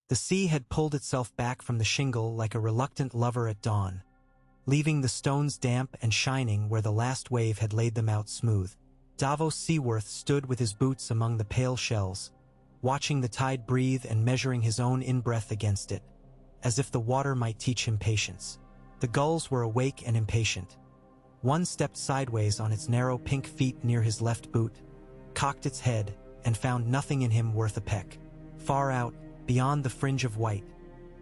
The sea had pulled itself back from the shingle like a reluctant lover at dawn, leaving the stones damp and shining where the last wave had laid them out smooth. Davos Seaworth stood with his boots among the pale shells, watching the tide breathe and measuring his own in-breath against it, as if the water might teach him patience. The gulls were awake and impatient. One stepped sideways on its narrow pink feet near his left boot, cocked its head, and found nothing in him worth a peck. Far out, beyond the fringe of white,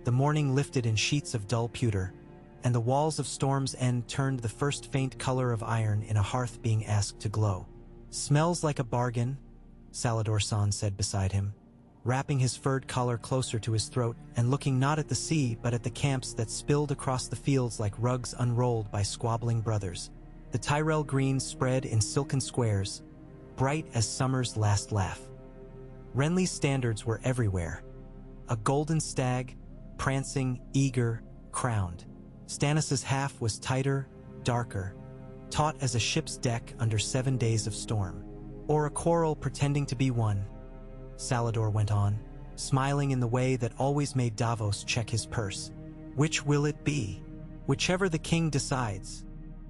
the morning lifted in sheets of dull pewter, and the walls of Storm's End turned the first faint color of iron in a hearth being asked to glow. "Smells like a bargain," Salladhor Saan said beside him, wrapping his furred collar closer to his throat and looking not at the sea but at the camps that spilled across the fields like rugs unrolled by squabbling brothers. The Tyrell greens spread in silken squares, bright as summer's last laugh. Renly's standards were everywhere. A golden stag, prancing, eager, crowned. Stannis's half was tighter, darker, taut as a ship's deck under 7 days of storm. "Or a quarrel pretending to be one," Salladhor went on, smiling in the way that always made Davos check his purse. "Which will it be?" "Whichever the king decides,"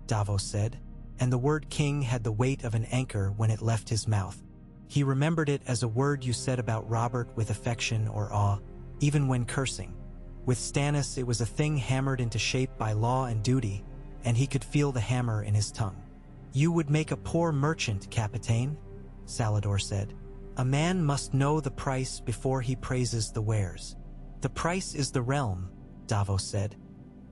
Davos said, and the word king had the weight of an anchor when it left his mouth. He remembered it as a word you said about Robert with affection or awe, even when cursing. With Stannis, it was a thing hammered into shape by law and duty, and he could feel the hammer in his tongue. "You would make a poor merchant, Capitaine," Salladhor said. "A man must know the price before he praises the wares." "The price is the realm," Davos said.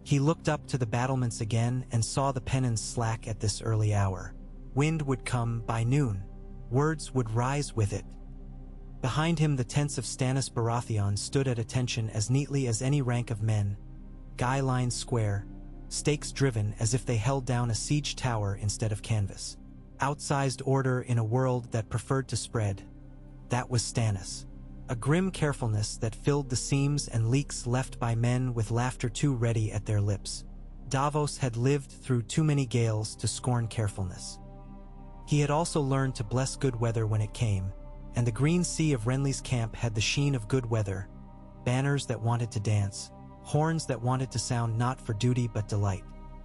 He looked up to the battlements again and saw the pennons slack at this early hour. Wind would come by noon. Words would rise with it. Behind him the tents of Stannis Baratheon stood at attention as neatly as any rank of men, guy lines square, stakes driven as if they held down a siege tower instead of canvas. Outsized order in a world that preferred to spread. That was Stannis. A grim carefulness that filled the seams and leaks left by men with laughter too ready at their lips. Davos had lived through too many gales to scorn carefulness. He had also learned to bless good weather when it came, and the green sea of Renly's camp had the sheen of good weather, banners that wanted to dance, horns that wanted to sound not for duty but delight.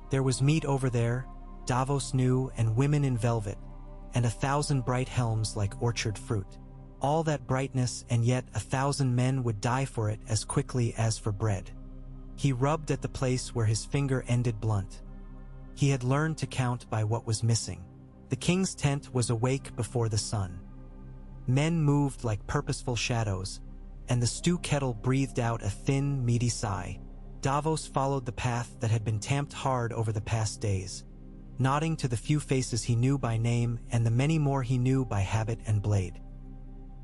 There was meat over there, Davos knew, and women in velvet, and 1,000 bright helms like orchard fruit. All that brightness, and yet 1,000 men would die for it as quickly as for bread. He rubbed at the place where his finger ended blunt. He had learned to count by what was missing. The king's tent was awake before the sun. Men moved like purposeful shadows, and the stew kettle breathed out a thin, meaty sigh. Davos followed the path that had been tamped hard over the past days, nodding to the few faces he knew by name and the many more he knew by habit and blade.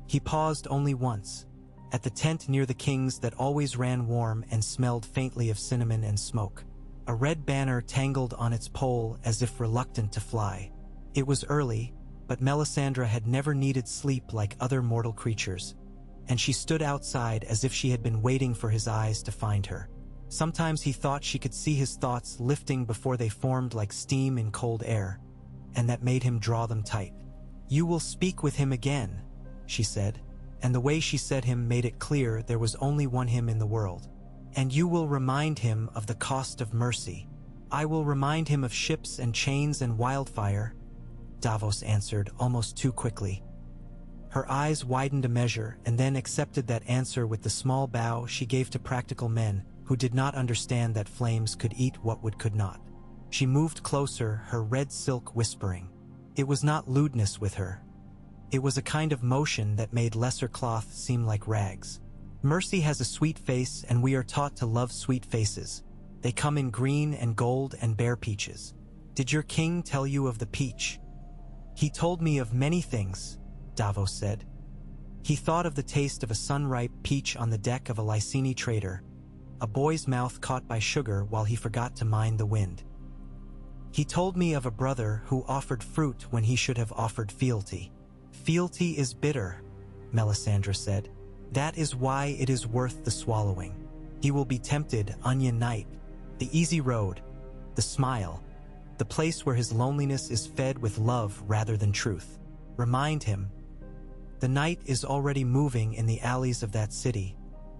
He paused only once, at the tent near the king's that always ran warm and smelled faintly of cinnamon and smoke. A red banner tangled on its pole as if reluctant to fly. It was early, but Melisandre had never needed sleep like other mortal creatures, and she stood outside as if she had been waiting for his eyes to find her. Sometimes he thought she could see his thoughts lifting before they formed like steam in cold air, and that made him draw them tight. "You will speak with him again," she said, and the way she said him made it clear there was only one him in the world. "And you will remind him of the cost of mercy." "I will remind him of ships and chains and wildfire," Davos answered almost too quickly. Her eyes widened a measure and then accepted that answer with the small bow she gave to practical men who did not understand that flames could eat what wood could not. She moved closer, her red silk whispering. It was not lewdness with her. It was a kind of motion that made lesser cloth seem like rags. "Mercy has a sweet face, and we are taught to love sweet faces. They come in green and gold and bear peaches. Did your king tell you of the peach?" "He told me of many things," Davos said. He thought of the taste of a sun-ripe peach on the deck of a Lyseni trader, a boy's mouth caught by sugar while he forgot to mind the wind. "He told me of a brother who offered fruit when he should have offered fealty." "Fealty is bitter," Melisandre said. "That is why it is worth the swallowing. He will be tempted, Onion Knight. The easy road, the smile, the place where his loneliness is fed with love rather than truth. Remind him. The night is already moving in the alleys of that city,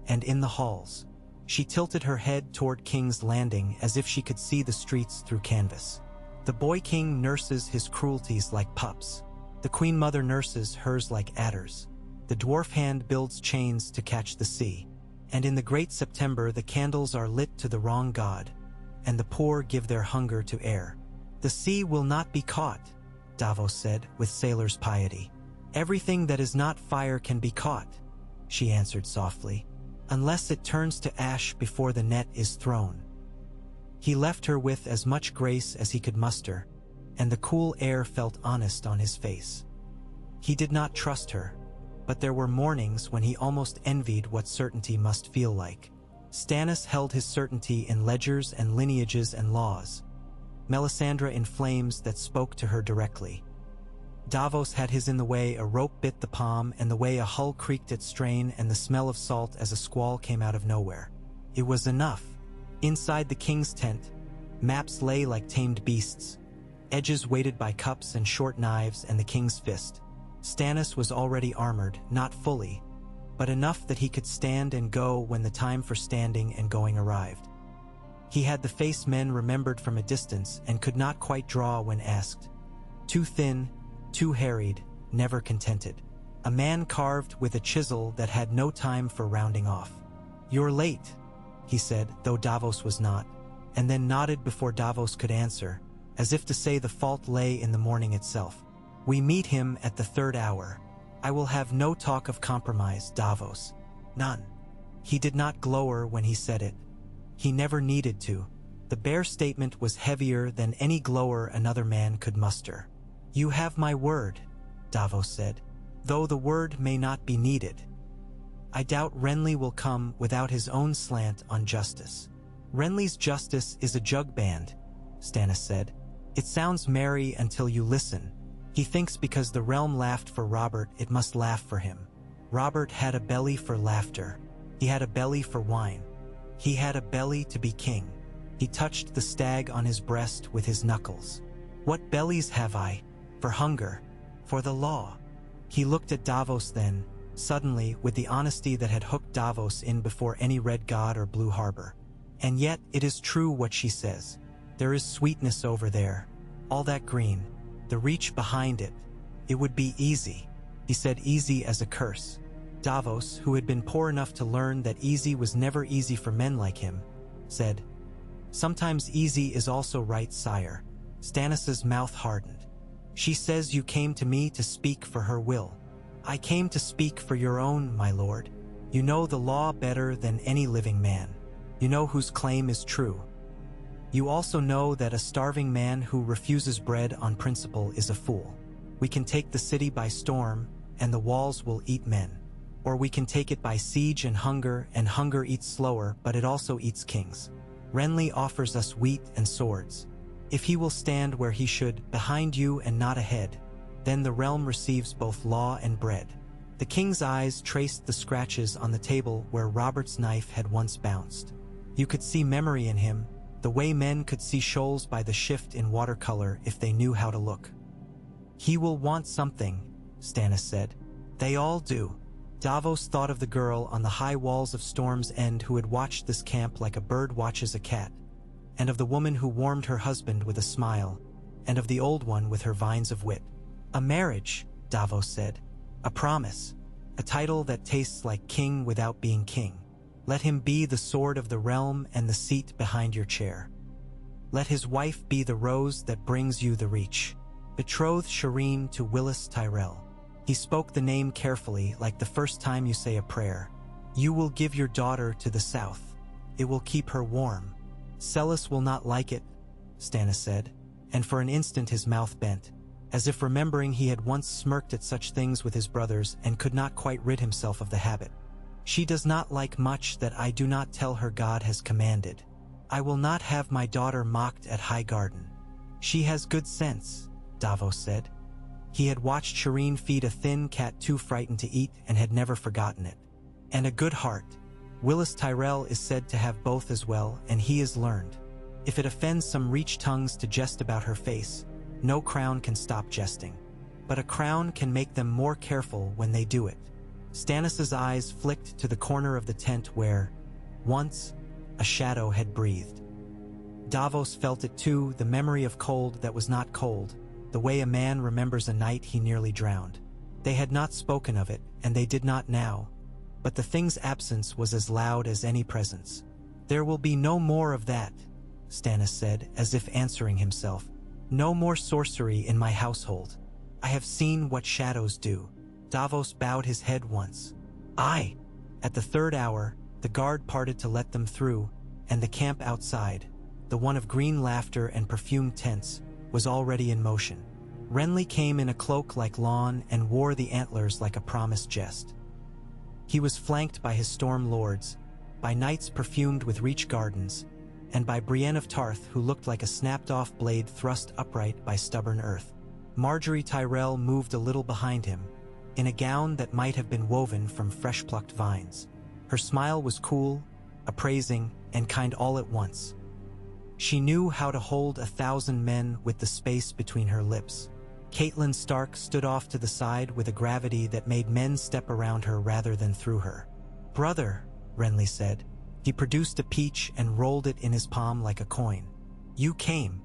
and in the halls. She tilted her head toward King's Landing as if she could see the streets through canvas. The boy king nurses his cruelties like pups. The queen mother nurses hers like adders. The dwarf hand builds chains to catch the sea. And in the great September the candles are lit to the wrong god, and the poor give their hunger to air. The sea will not be caught, Davos said with sailor's piety. Everything that is not fire can be caught, she answered softly, unless it turns to ash before the net is thrown. He left her with as much grace as he could muster, and the cool air felt honest on his face. He did not trust her, but there were mornings when he almost envied what certainty must feel like. Stannis held his certainty in ledgers and lineages and laws, Melisandre in flames that spoke to her directly. Davos had his in the way a rope bit the palm and the way a hull creaked its strain and the smell of salt as a squall came out of nowhere. It was enough. Inside the king's tent, maps lay like tamed beasts, edges weighted by cups and short knives and the king's fist. Stannis was already armored, not fully, but enough that he could stand and go when the time for standing and going arrived. He had the face men remembered from a distance and could not quite draw when asked. Too thin, too harried, never contented. A man carved with a chisel that had no time for rounding off. "You're late," he said, though Davos was not, and then nodded before Davos could answer, as if to say the fault lay in the morning itself. "We meet him at the third hour. I will have no talk of compromise, Davos. None." He did not glower when he said it. He never needed to. The bare statement was heavier than any glower another man could muster. "You have my word," Davos said, "though the word may not be needed. I doubt Renly will come without his own slant on justice." "Renly's justice is a jug band," Stannis said. "It sounds merry until you listen. He thinks because the realm laughed for Robert, it must laugh for him. Robert had a belly for laughter. He had a belly for wine. He had a belly to be king." He touched the stag on his breast with his knuckles. "What bellies have I? For hunger, for the law." He looked at Davos then, suddenly, with the honesty that had hooked Davos in before any red god or blue harbor. "And yet it is true what she says. There is sweetness over there. All that green. The reach behind it. It would be easy." He said easy as a curse. Davos, who had been poor enough to learn that easy was never easy for men like him, said, "Sometimes easy is also right, sire." Stannis's mouth hardened. "She says you came to me to speak for her will. I came to speak for your own, my lord. You know the law better than any living man. You know whose claim is true. You also know that a starving man who refuses bread on principle is a fool. We can take the city by storm, and the walls will eat men. Or we can take it by siege and hunger eats slower, but it also eats kings. Renly offers us wheat and swords. If he will stand where he should, behind you and not ahead, then the realm receives both law and bread." The king's eyes traced the scratches on the table where Robert's knife had once bounced. You could see memory in him, the way men could see shoals by the shift in watercolor if they knew how to look. "He will want something," Stannis said. "They all do." Davos thought of the girl on the high walls of Storm's End who had watched this camp like a bird watches a cat, and of the woman who warmed her husband with a smile, and of the old one with her vines of wit. "A marriage," Davos said. "A promise. A title that tastes like king without being king. Let him be the sword of the realm and the seat behind your chair. Let his wife be the rose that brings you the reach. Betroth Shireen to Willis Tyrell." He spoke the name carefully, like the first time you say a prayer. "You will give your daughter to the south. It will keep her warm." "Celis will not like it," Stannis said, and for an instant his mouth bent, as if remembering he had once smirked at such things with his brothers and could not quite rid himself of the habit. "She does not like much that I do not tell her God has commanded. I will not have my daughter mocked at Highgarden." "She has good sense," Davos said. He had watched Shireen feed a thin cat too frightened to eat and had never forgotten it. "And a good heart. Willis Tyrell is said to have both as well, and he is learned. If it offends some reach tongues to jest about her face, no crown can stop jesting. But a crown can make them more careful when they do it." Stannis's eyes flicked to the corner of the tent where, once, a shadow had breathed. Davos felt it too, the memory of cold that was not cold, the way a man remembers a night he nearly drowned. They had not spoken of it, and they did not now, but the thing's absence was as loud as any presence. "There will be no more of that," Stannis said, as if answering himself. "No more sorcery in my household. I have seen what shadows do." Davos bowed his head once. "Aye." At the third hour, the guard parted to let them through, and the camp outside, the one of green laughter and perfumed tents, was already in motion. Renly came in a cloak like lawn and wore the antlers like a promised jest. He was flanked by his storm lords, by knights perfumed with Reach Gardens, and by Brienne of Tarth, who looked like a snapped-off blade thrust upright by stubborn earth. Marjorie Tyrell moved a little behind him, in a gown that might have been woven from fresh-plucked vines. Her smile was cool, appraising, and kind all at once. She knew how to hold 1,000 men with the space between her lips. Catelyn Stark stood off to the side with a gravity that made men step around her rather than through her. "Brother," Renly said. He produced a peach and rolled it in his palm like a coin. "You came."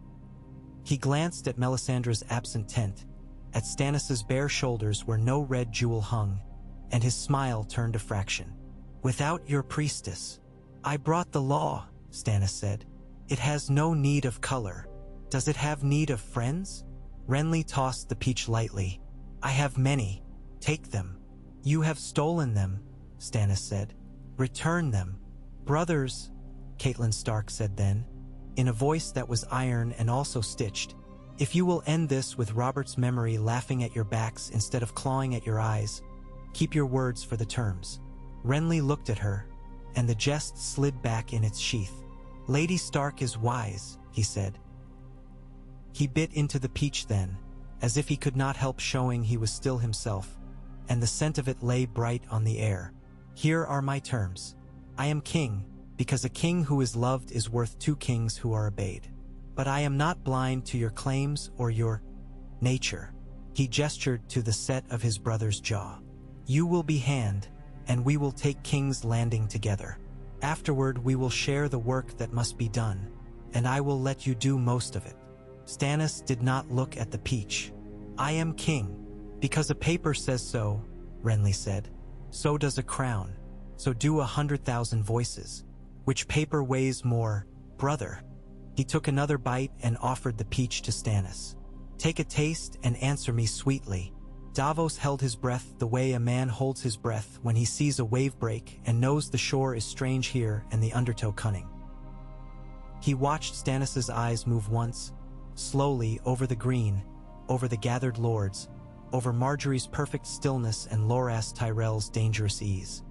He glanced at Melisandre's absent tent, at Stannis's bare shoulders where no red jewel hung, and his smile turned a fraction. "Without your priestess." "I brought the law," Stannis said. "It has no need of color. Does it have need of friends?" Renly tossed the peach lightly. "I have many. Take them." "You have stolen them," Stannis said. "Return them." "Brothers," Catelyn Stark said then, in a voice that was iron and also stitched, "if you will end this with Robert's memory laughing at your backs instead of clawing at your eyes, keep your words for the terms." Renly looked at her, and the jest slid back in its sheath. "Lady Stark is wise," he said. He bit into the peach then, as if he could not help showing he was still himself, and the scent of it lay bright on the air. "Here are my terms. I am king, because a king who is loved is worth 2 kings who are obeyed. But I am not blind to your claims or your nature." He gestured to the set of his brother's jaw. "You will be hand, and we will take King's Landing together. Afterward we will share the work that must be done, and I will let you do most of it." Stannis did not look at the peach. "I am king, because a paper says so," Renly said. "So does a crown. So do 100,000 voices. Which paper weighs more, brother?" He took another bite and offered the peach to Stannis. "Take a taste and answer me sweetly." Davos held his breath the way a man holds his breath when he sees a wave break and knows the shore is strange here and the undertow cunning. He watched Stannis's eyes move once, slowly over the green, over the gathered lords, over Marjorie's perfect stillness and Loras Tyrell's dangerous ease.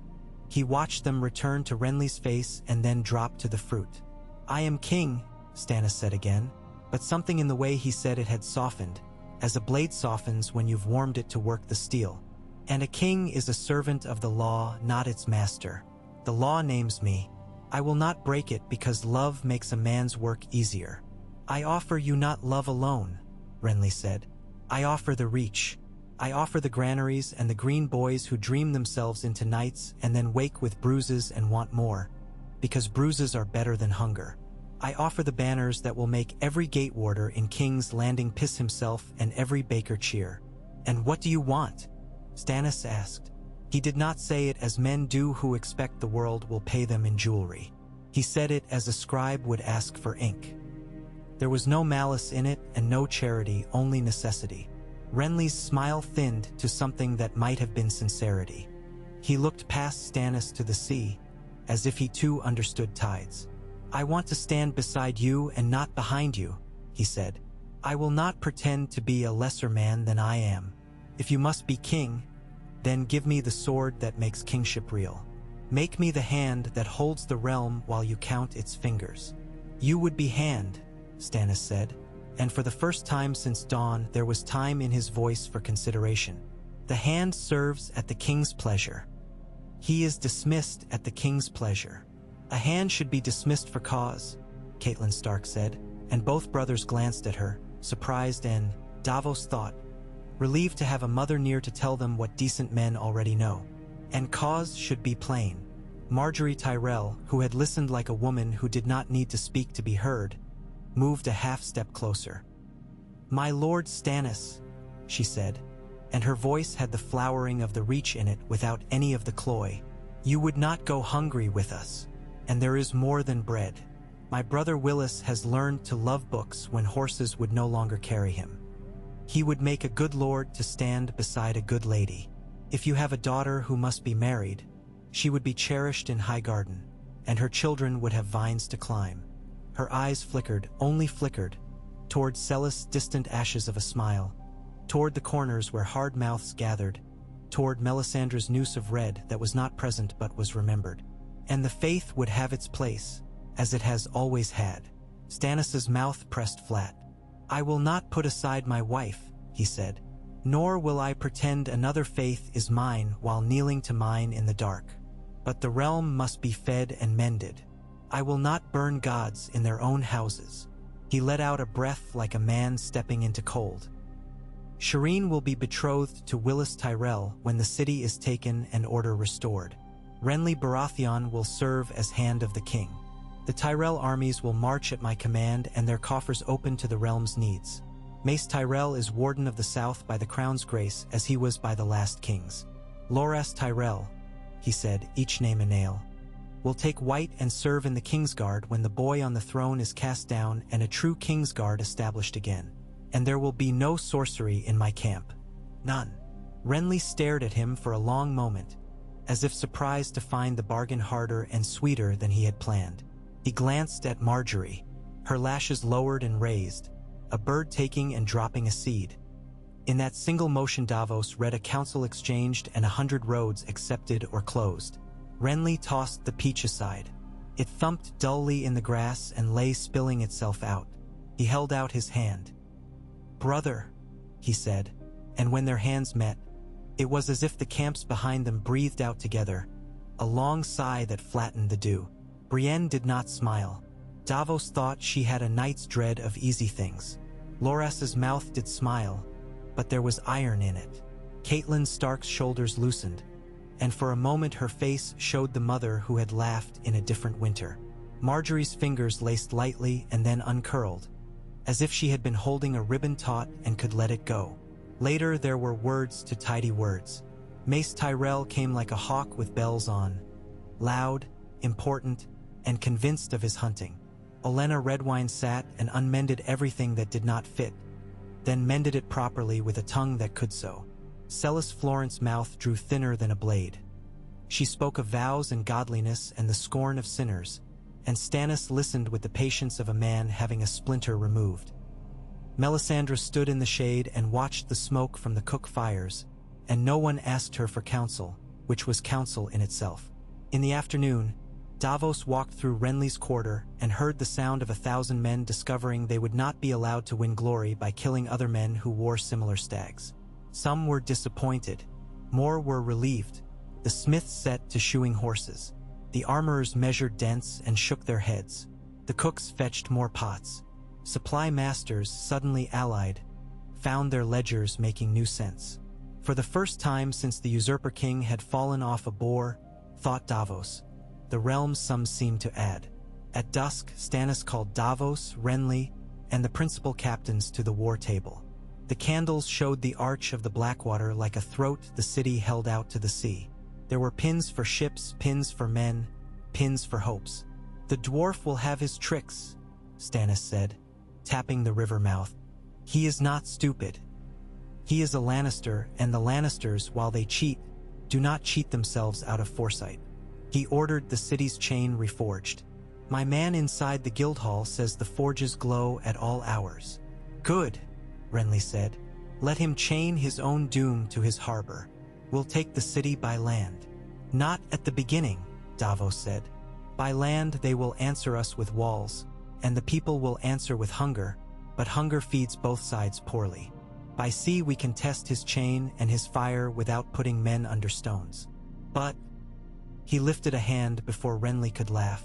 He watched them return to Renly's face and then drop to the fruit. "I am king," Stannis said again, but something in the way he said it had softened, as a blade softens when you've warmed it to work the steel. "And a king is a servant of the law, not its master. The law names me. I will not break it because love makes a man's work easier." "I offer you not love alone," Renly said. "I offer the reach. I offer the granaries and the green boys who dream themselves into knights and then wake with bruises and want more, because bruises are better than hunger. I offer the banners that will make every gate warder in King's Landing piss himself and every baker cheer." "And what do you want?" Stannis asked. He did not say it as men do who expect the world will pay them in jewelry. He said it as a scribe would ask for ink. There was no malice in it and no charity, only necessity. Renly's smile thinned to something that might have been sincerity. He looked past Stannis to the sea, as if he too understood tides. "I want to stand beside you and not behind you," he said. "I will not pretend to be a lesser man than I am. If you must be king, then give me the sword that makes kingship real. Make me the hand that holds the realm while you count its fingers." "You would be hand," Stannis said, and for the first time since dawn there was time in his voice for consideration. "The hand serves at the king's pleasure. He is dismissed at the king's pleasure." "A hand should be dismissed for cause," Catelyn Stark said, and both brothers glanced at her, surprised and, Davos thought, relieved to have a mother near to tell them what decent men already know. And cause should be plain. Marjorie Tyrell, who had listened like a woman who did not need to speak to be heard, moved a half-step closer. "My Lord Stannis," she said, and her voice had the flowering of the reach in it without any of the cloy. "You would not go hungry with us, and there is more than bread. My brother Willis has learned to love books when horses would no longer carry him. He would make a good lord to stand beside a good lady. If you have a daughter who must be married, she would be cherished in high garden, and her children would have vines to climb." Her eyes flickered, only flickered, toward Celis' distant ashes of a smile, toward the corners where hard mouths gathered, toward Melisandre's noose of red that was not present but was remembered. "And the faith would have its place, as it has always had." Stannis' mouth pressed flat. "I will not put aside my wife," he said, "nor will I pretend another faith is mine while kneeling to mine in the dark. But the realm must be fed and mended. I will not burn gods in their own houses." He let out a breath like a man stepping into cold. "Shireen will be betrothed to Willis Tyrell when the city is taken and order restored. Renly Baratheon will serve as hand of the king. The Tyrell armies will march at my command and their coffers open to the realm's needs. Mace Tyrell is warden of the south by the crown's grace as he was by the last king's. Loras Tyrell," he said, each name a nail, "will take white and serve in the Kingsguard when the boy on the throne is cast down and a true Kingsguard established again. And there will be no sorcery in my camp. None." Renly stared at him for a long moment, as if surprised to find the bargain harder and sweeter than he had planned. He glanced at Marjorie, her lashes lowered and raised, a bird taking and dropping a seed. In that single motion Davos read a council exchanged and 100 roads accepted or closed. Renly tossed the peach aside. It thumped dully in the grass and lay spilling itself out. He held out his hand. "Brother," he said, and when their hands met, it was as if the camps behind them breathed out together, a long sigh that flattened the dew. Brienne did not smile. Davos thought she had a night's dread of easy things. Loras's mouth did smile, but there was iron in it. Catelyn Stark's shoulders loosened, and for a moment her face showed the mother who had laughed in a different winter. Marjorie's fingers laced lightly and then uncurled, as if she had been holding a ribbon taut and could let it go. Later there were words to tidy words. Mace Tyrell came like a hawk with bells on, loud, important, and convinced of his hunting. Olenna Redwine sat and unmended everything that did not fit, then mended it properly with a tongue that could so. Celis Florent's mouth drew thinner than a blade. She spoke of vows and godliness and the scorn of sinners, and Stannis listened with the patience of a man having a splinter removed. Melisandre stood in the shade and watched the smoke from the cook fires, and no one asked her for counsel, which was counsel in itself. In the afternoon, Davos walked through Renly's quarter and heard the sound of 1,000 men discovering they would not be allowed to win glory by killing other men who wore similar stags. Some were disappointed, more were relieved. The smiths set to shoeing horses. The armorers measured dents and shook their heads. The cooks fetched more pots. Supply masters, suddenly allied, found their ledgers making new sense. For the first time since the usurper king had fallen off a boar, thought Davos, the realm some seemed to add. At dusk, Stannis called Davos, Renly, and the principal captains to the war table. The candles showed the arch of the Blackwater like a throat the city held out to the sea. There were pins for ships, pins for men, pins for hopes. "The dwarf will have his tricks," Stannis said, tapping the river mouth. "He is not stupid. He is a Lannister, and the Lannisters, while they cheat, do not cheat themselves out of foresight." He ordered the city's chain reforged. "My man inside the Guildhall says the forges glow at all hours." "Good," Renly said. "Let him chain his own doom to his harbor. We'll take the city by land." "Not at the beginning," Davos said. "By land they will answer us with walls, and the people will answer with hunger, but hunger feeds both sides poorly. By sea we can test his chain and his fire without putting men under stones. But," he lifted a hand before Renly could laugh,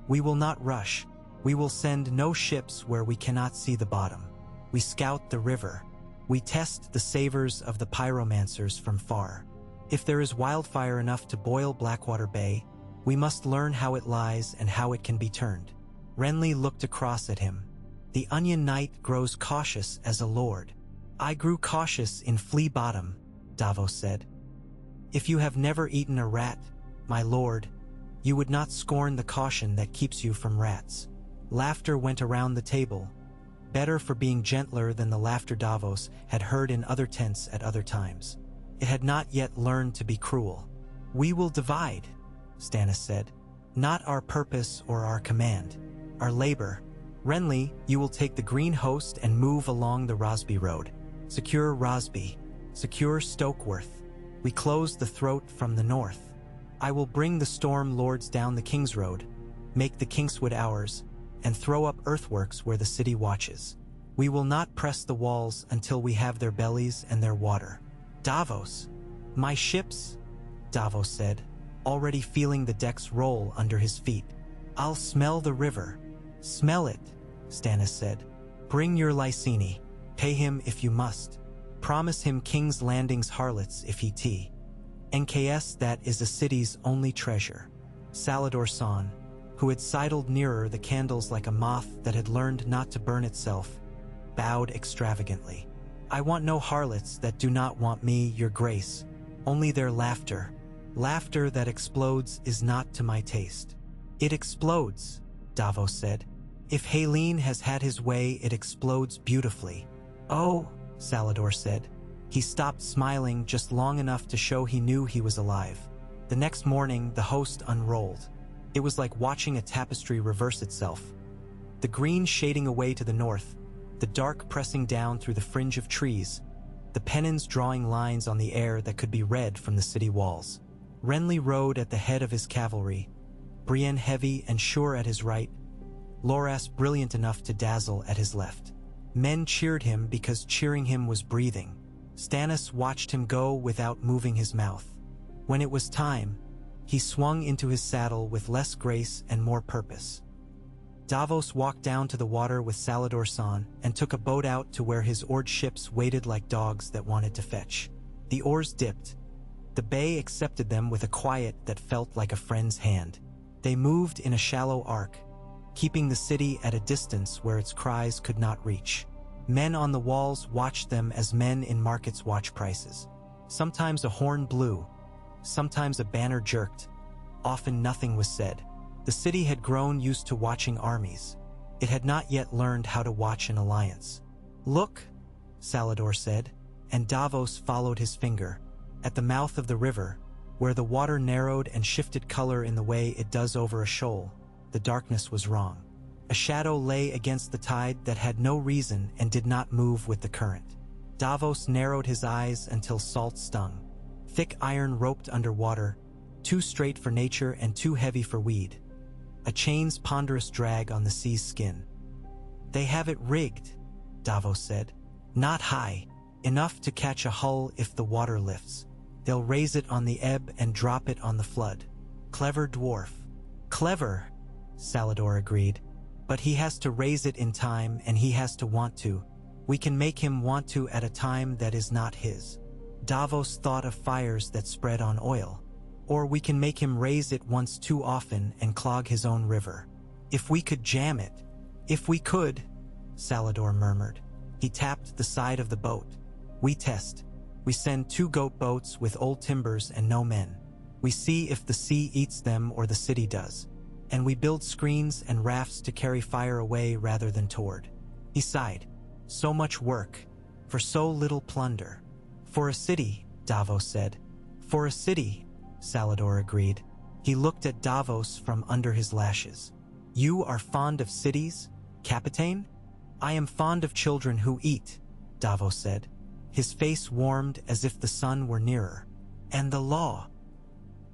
"we will not rush. We will send no ships where we cannot see the bottom. We scout the river. We test the savors of the pyromancers from far. If there is wildfire enough to boil Blackwater Bay, we must learn how it lies and how it can be turned. Renly looked across at him. The Onion Knight grows cautious as a lord. I grew cautious in Flea Bottom, Davos said. If you have never eaten a rat, my lord, you would not scorn the caution that keeps you from rats. Laughter went around the table, better for being gentler than the laughter Davos had heard in other tents at other times. It had not yet learned to be cruel. We will divide, Stannis said. Not our purpose or our command, our labor. Renly, you will take the Green Host and move along the Rosby Road. Secure Rosby. Secure Stokeworth. We close the throat from the north. I will bring the Storm Lords down the King's Road, make the Kingswood ours, and throw up earthworks where the city watches. We will not press the walls until we have their bellies and their water. Davos. My ships, Davos said, already feeling the decks roll under his feet. I'll smell the river. Smell it, Stannis said. Bring your Lyseni. Pay him if you must. Promise him King's Landing's harlots if he tea. NKS that is the city's only treasure. Salladhor Saan, who had sidled nearer the candles like a moth that had learned not to burn itself, bowed extravagantly. I want no harlots that do not want me, your grace, only their laughter. Laughter that explodes is not to my taste. It explodes, Davos said. If Haleen has had his way, it explodes beautifully. Oh, Salladhor said. He stopped smiling just long enough to show he knew he was alive. The next morning, the host unrolled. It was like watching a tapestry reverse itself. The green shading away to the north, the dark pressing down through the fringe of trees, the pennons drawing lines on the air that could be read from the city walls. Renly rode at the head of his cavalry, Brienne heavy and sure at his right, Loras brilliant enough to dazzle at his left. Men cheered him because cheering him was breathing. Stannis watched him go without moving his mouth. When it was time, he swung into his saddle with less grace and more purpose. Davos walked down to the water with Salladhor Saan and took a boat out to where his oared ships waited like dogs that wanted to fetch. The oars dipped. The bay accepted them with a quiet that felt like a friend's hand. They moved in a shallow arc, keeping the city at a distance where its cries could not reach. Men on the walls watched them as men in markets watch prices. Sometimes a horn blew, sometimes a banner jerked. Often nothing was said. The city had grown used to watching armies. It had not yet learned how to watch an alliance. Look, Salladhor said, and Davos followed his finger. At the mouth of the river, where the water narrowed and shifted color in the way it does over a shoal, the darkness was wrong. A shadow lay against the tide that had no reason and did not move with the current. Davos narrowed his eyes until salt stung. Thick iron roped underwater, too straight for nature and too heavy for weed. A chain's ponderous drag on the sea's skin. They have it rigged, Davos said. Not high, enough to catch a hull if the water lifts. They'll raise it on the ebb and drop it on the flood. Clever dwarf. Clever, Salladhor agreed. But he has to raise it in time and he has to want to. We can make him want to at a time that is not his. Davos thought of fires that spread on oil. Or we can make him raise it once too often and clog his own river. If we could jam it. If we could, Salladhor murmured. He tapped the side of the boat. We test. We send 2 goat boats with old timbers and no men. We see if the sea eats them or the city does. And we build screens and rafts to carry fire away rather than toward. He sighed. So much work, for so little plunder. For a city, Davos said. For a city, Salladhor agreed. He looked at Davos from under his lashes. You are fond of cities, Capitaine? I am fond of children who eat, Davos said. His face warmed as if the sun were nearer. And the law.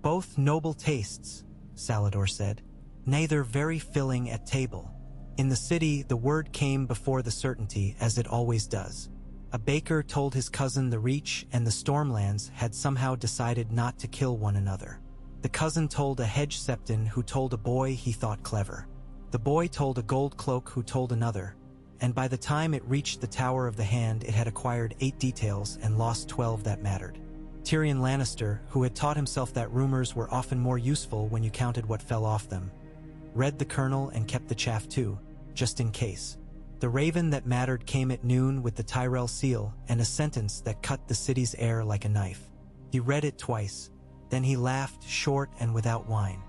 Both noble tastes, Salladhor said. Neither very filling at table. In the city, the word came before the certainty, as it always does. A baker told his cousin the Reach and the Stormlands had somehow decided not to kill one another. The cousin told a hedge septon who told a boy he thought clever. The boy told a gold cloak who told another, and by the time it reached the Tower of the Hand it had acquired 8 details and lost 12 that mattered. Tyrion Lannister, who had taught himself that rumors were often more useful when you counted what fell off them, read the kernel and kept the chaff too, just in case. The raven that mattered came at noon with the Tyrell seal and a sentence that cut the city's air like a knife. He read it twice, then he laughed, short and without whine.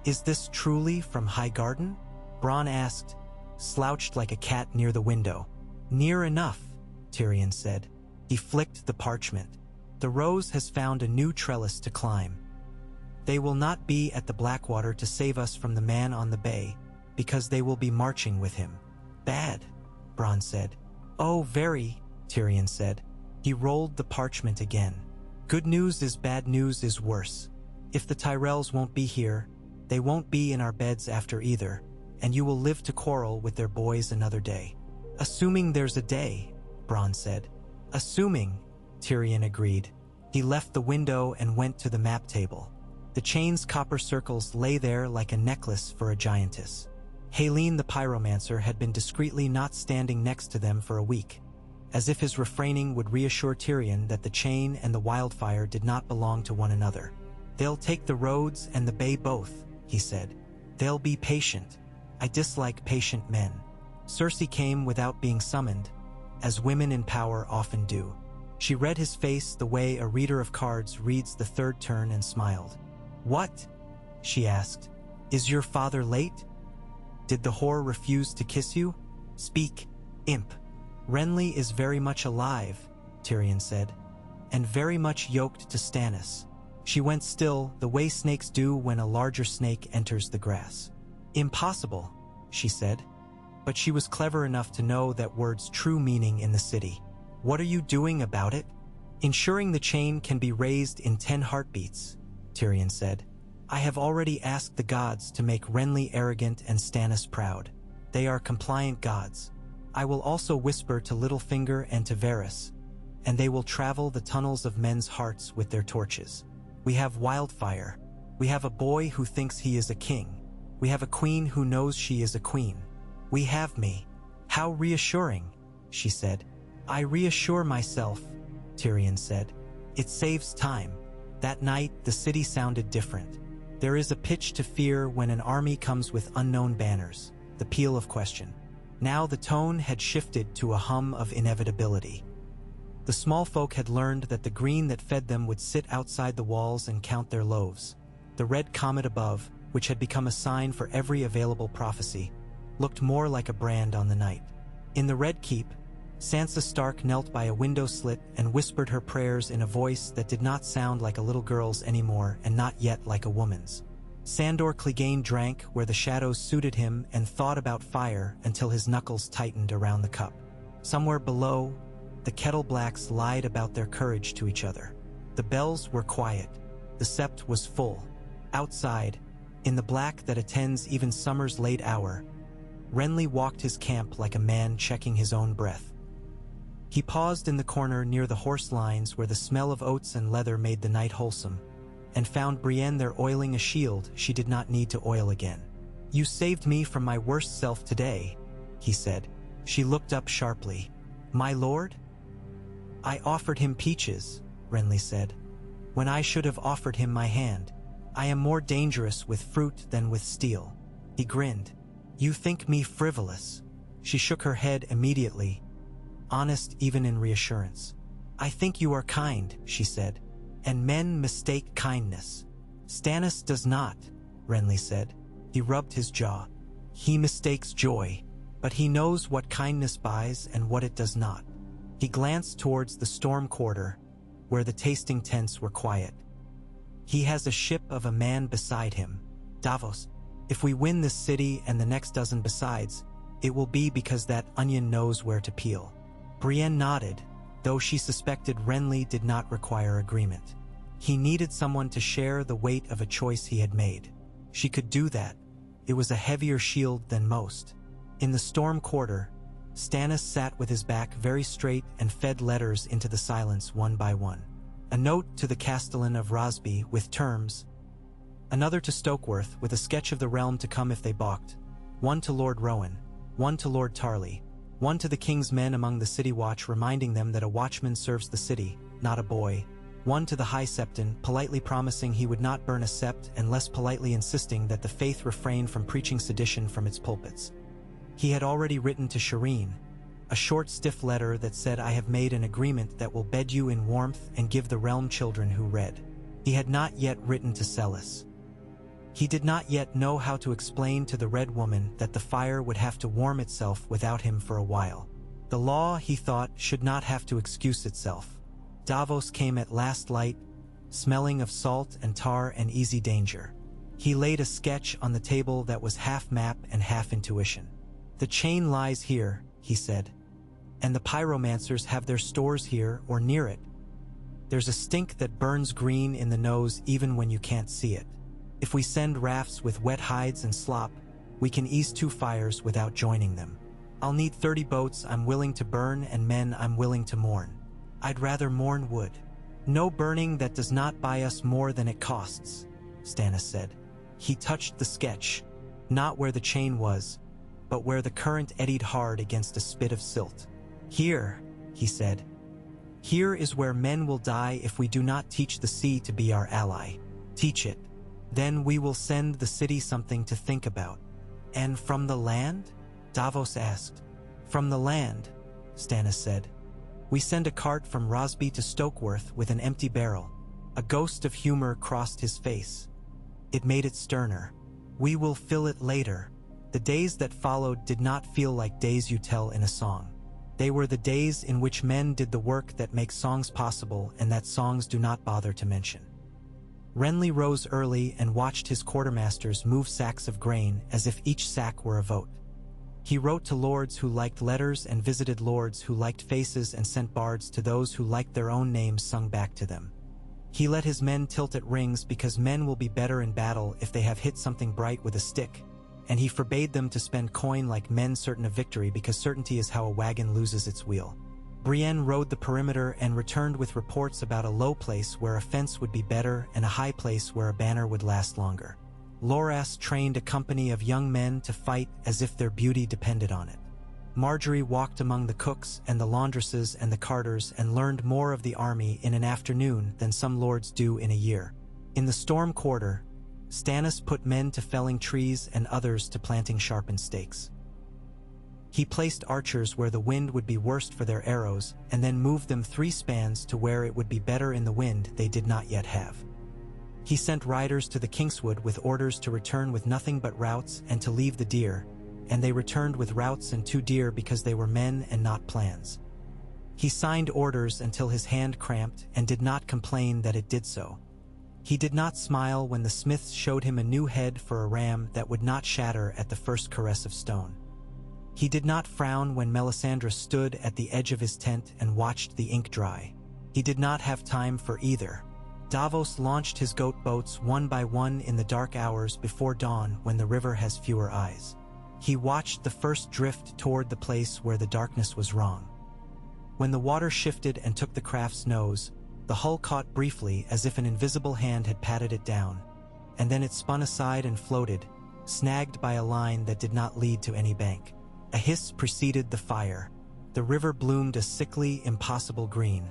"Is this truly from Highgarden?" Bronn asked, slouched like a cat near the window. "Near enough," Tyrion said. He flicked the parchment. "The rose has found a new trellis to climb. They will not be at the Blackwater to save us from the man on the bay, because they will be marching with him." "Bad," Bronn said. "Oh, very," Tyrion said. He rolled the parchment again. "Good news is bad news is worse. If the Tyrells won't be here, they won't be in our beds after either, and you will live to quarrel with their boys another day." "Assuming there's a day," Bronn said. "Assuming," Tyrion agreed. He left the window and went to the map table. The chain's copper circles lay there like a necklace for a giantess. Haleen the pyromancer had been discreetly not standing next to them for a week, as if his refraining would reassure Tyrion that the chain and the wildfire did not belong to one another. "They'll take the roads and the bay both," he said. "They'll be patient. I dislike patient men." Cersei came without being summoned, as women in power often do. She read his face the way a reader of cards reads the third turn and smiled. "What?" she asked. "Is your father late? Did the whore refuse to kiss you? Speak, imp." "Renly is very much alive," Tyrion said, "and very much yoked to Stannis." She went still, the way snakes do when a larger snake enters the grass. "Impossible," she said, but she was clever enough to know that word's true meaning in the city. "What are you doing about it?" "Ensuring the chain can be raised in 10 heartbeats," Tyrion said. "I have already asked the gods to make Renly arrogant and Stannis proud. They are compliant gods. I will also whisper to Littlefinger and to Varys, and they will travel the tunnels of men's hearts with their torches. We have wildfire. We have a boy who thinks he is a king. We have a queen who knows she is a queen. We have me." "How reassuring," she said. "I reassure myself," Tyrion said. "It saves time." That night, the city sounded different. There is a pitch to fear when an army comes with unknown banners, the peal of question. Now the tone had shifted to a hum of inevitability. The small folk had learned that the green that fed them would sit outside the walls and count their loaves. The red comet above, which had become a sign for every available prophecy, looked more like a brand on the night. In the Red Keep, Sansa Stark knelt by a window slit and whispered her prayers in a voice that did not sound like a little girl's anymore and not yet like a woman's. Sandor Clegane drank where the shadows suited him and thought about fire until his knuckles tightened around the cup. Somewhere below, the Kettle Blacks lied about their courage to each other. The bells were quiet. The sept was full. Outside, in the black that attends even summer's late hour, Renly walked his camp like a man checking his own breath. He paused in the corner near the horse lines where the smell of oats and leather made the night wholesome, and found Brienne there oiling a shield she did not need to oil again. "You saved me from my worst self today," he said. She looked up sharply. "My lord?" "I offered him peaches," Renly said, "when I should have offered him my hand. I am more dangerous with fruit than with steel." He grinned. "You think me frivolous?" She shook her head immediately, honest even in reassurance. "I think you are kind," she said, "and men mistake kindness." "Stannis does not," Renly said. He rubbed his jaw. "He mistakes joy, but he knows what kindness buys and what it does not." He glanced towards the storm quarter, where the tasting tents were quiet. "He has a ship of a man beside him. Davos, if we win this city and the next dozen besides, it will be because that onion knows where to peel." Brienne nodded, though she suspected Renly did not require agreement. He needed someone to share the weight of a choice he had made. She could do that. It was a heavier shield than most. In the storm quarter, Stannis sat with his back very straight and fed letters into the silence one by one. A note to the Castellan of Rosby with terms, another to Stokeworth with a sketch of the realm to come if they balked, one to Lord Rowan, one to Lord Tarley, one to the king's men among the city watch reminding them that a watchman serves the city, not a boy, one to the High Septon, politely promising he would not burn a sept and less politely insisting that the faith refrain from preaching sedition from its pulpits. He had already written to Shireen, a short stiff letter that said, "I have made an agreement that will bed you in warmth and give the realm children who read." He had not yet written to Celis. He did not yet know how to explain to the Red Woman that the fire would have to warm itself without him for a while. The law, he thought, should not have to excuse itself. Davos came at last light, smelling of salt and tar and easy danger. He laid a sketch on the table that was half map and half intuition. "The chain lies here," he said, "and the pyromancers have their stores here or near it. There's a stink that burns green in the nose even when you can't see it. If we send rafts with wet hides and slop, we can ease 2 fires without joining them. I'll need 30 boats I'm willing to burn and men I'm willing to mourn. I'd rather mourn wood. No burning that does not buy us more than it costs," Stannis said. He touched the sketch, not where the chain was, but where the current eddied hard against a spit of silt. "Here," he said. "Here is where men will die if we do not teach the sea to be our ally. Teach it. Then we will send the city something to think about." "And from the land?" Davos asked. "From the land," Stannis said. "We send a cart from Rosby to Stokeworth with an empty barrel." A ghost of humor crossed his face. It made it sterner. "We will fill it later." The days that followed did not feel like days you tell in a song. They were the days in which men did the work that makes songs possible and that songs do not bother to mention. Renly rose early and watched his quartermasters move sacks of grain as if each sack were a vote. He wrote to lords who liked letters and visited lords who liked faces and sent bards to those who liked their own names sung back to them. He let his men tilt at rings because men will be better in battle if they have hit something bright with a stick, and he forbade them to spend coin like men certain of victory because certainty is how a wagon loses its wheel. Brienne rode the perimeter and returned with reports about a low place where a fence would be better and a high place where a banner would last longer. Loras trained a company of young men to fight as if their beauty depended on it. Marjorie walked among the cooks and the laundresses and the carters and learned more of the army in an afternoon than some lords do in a year. In the Storm Quarter, Stannis put men to felling trees and others to planting sharpened stakes. He placed archers where the wind would be worst for their arrows and then moved them 3 spans to where it would be better in the wind they did not yet have. He sent riders to the Kingswood with orders to return with nothing but routs and to leave the deer, and they returned with routs and 2 deer because they were men and not plans. He signed orders until his hand cramped and did not complain that it did so. He did not smile when the smiths showed him a new head for a ram that would not shatter at the first caress of stone. He did not frown when Melisandre stood at the edge of his tent and watched the ink dry. He did not have time for either. Davos launched his goat boats one by one in the dark hours before dawn when the river has fewer eyes. He watched the first drift toward the place where the darkness was wrong. When the water shifted and took the craft's nose, the hull caught briefly as if an invisible hand had patted it down, and then it spun aside and floated, snagged by a line that did not lead to any bank. A hiss preceded the fire. The river bloomed a sickly, impossible green.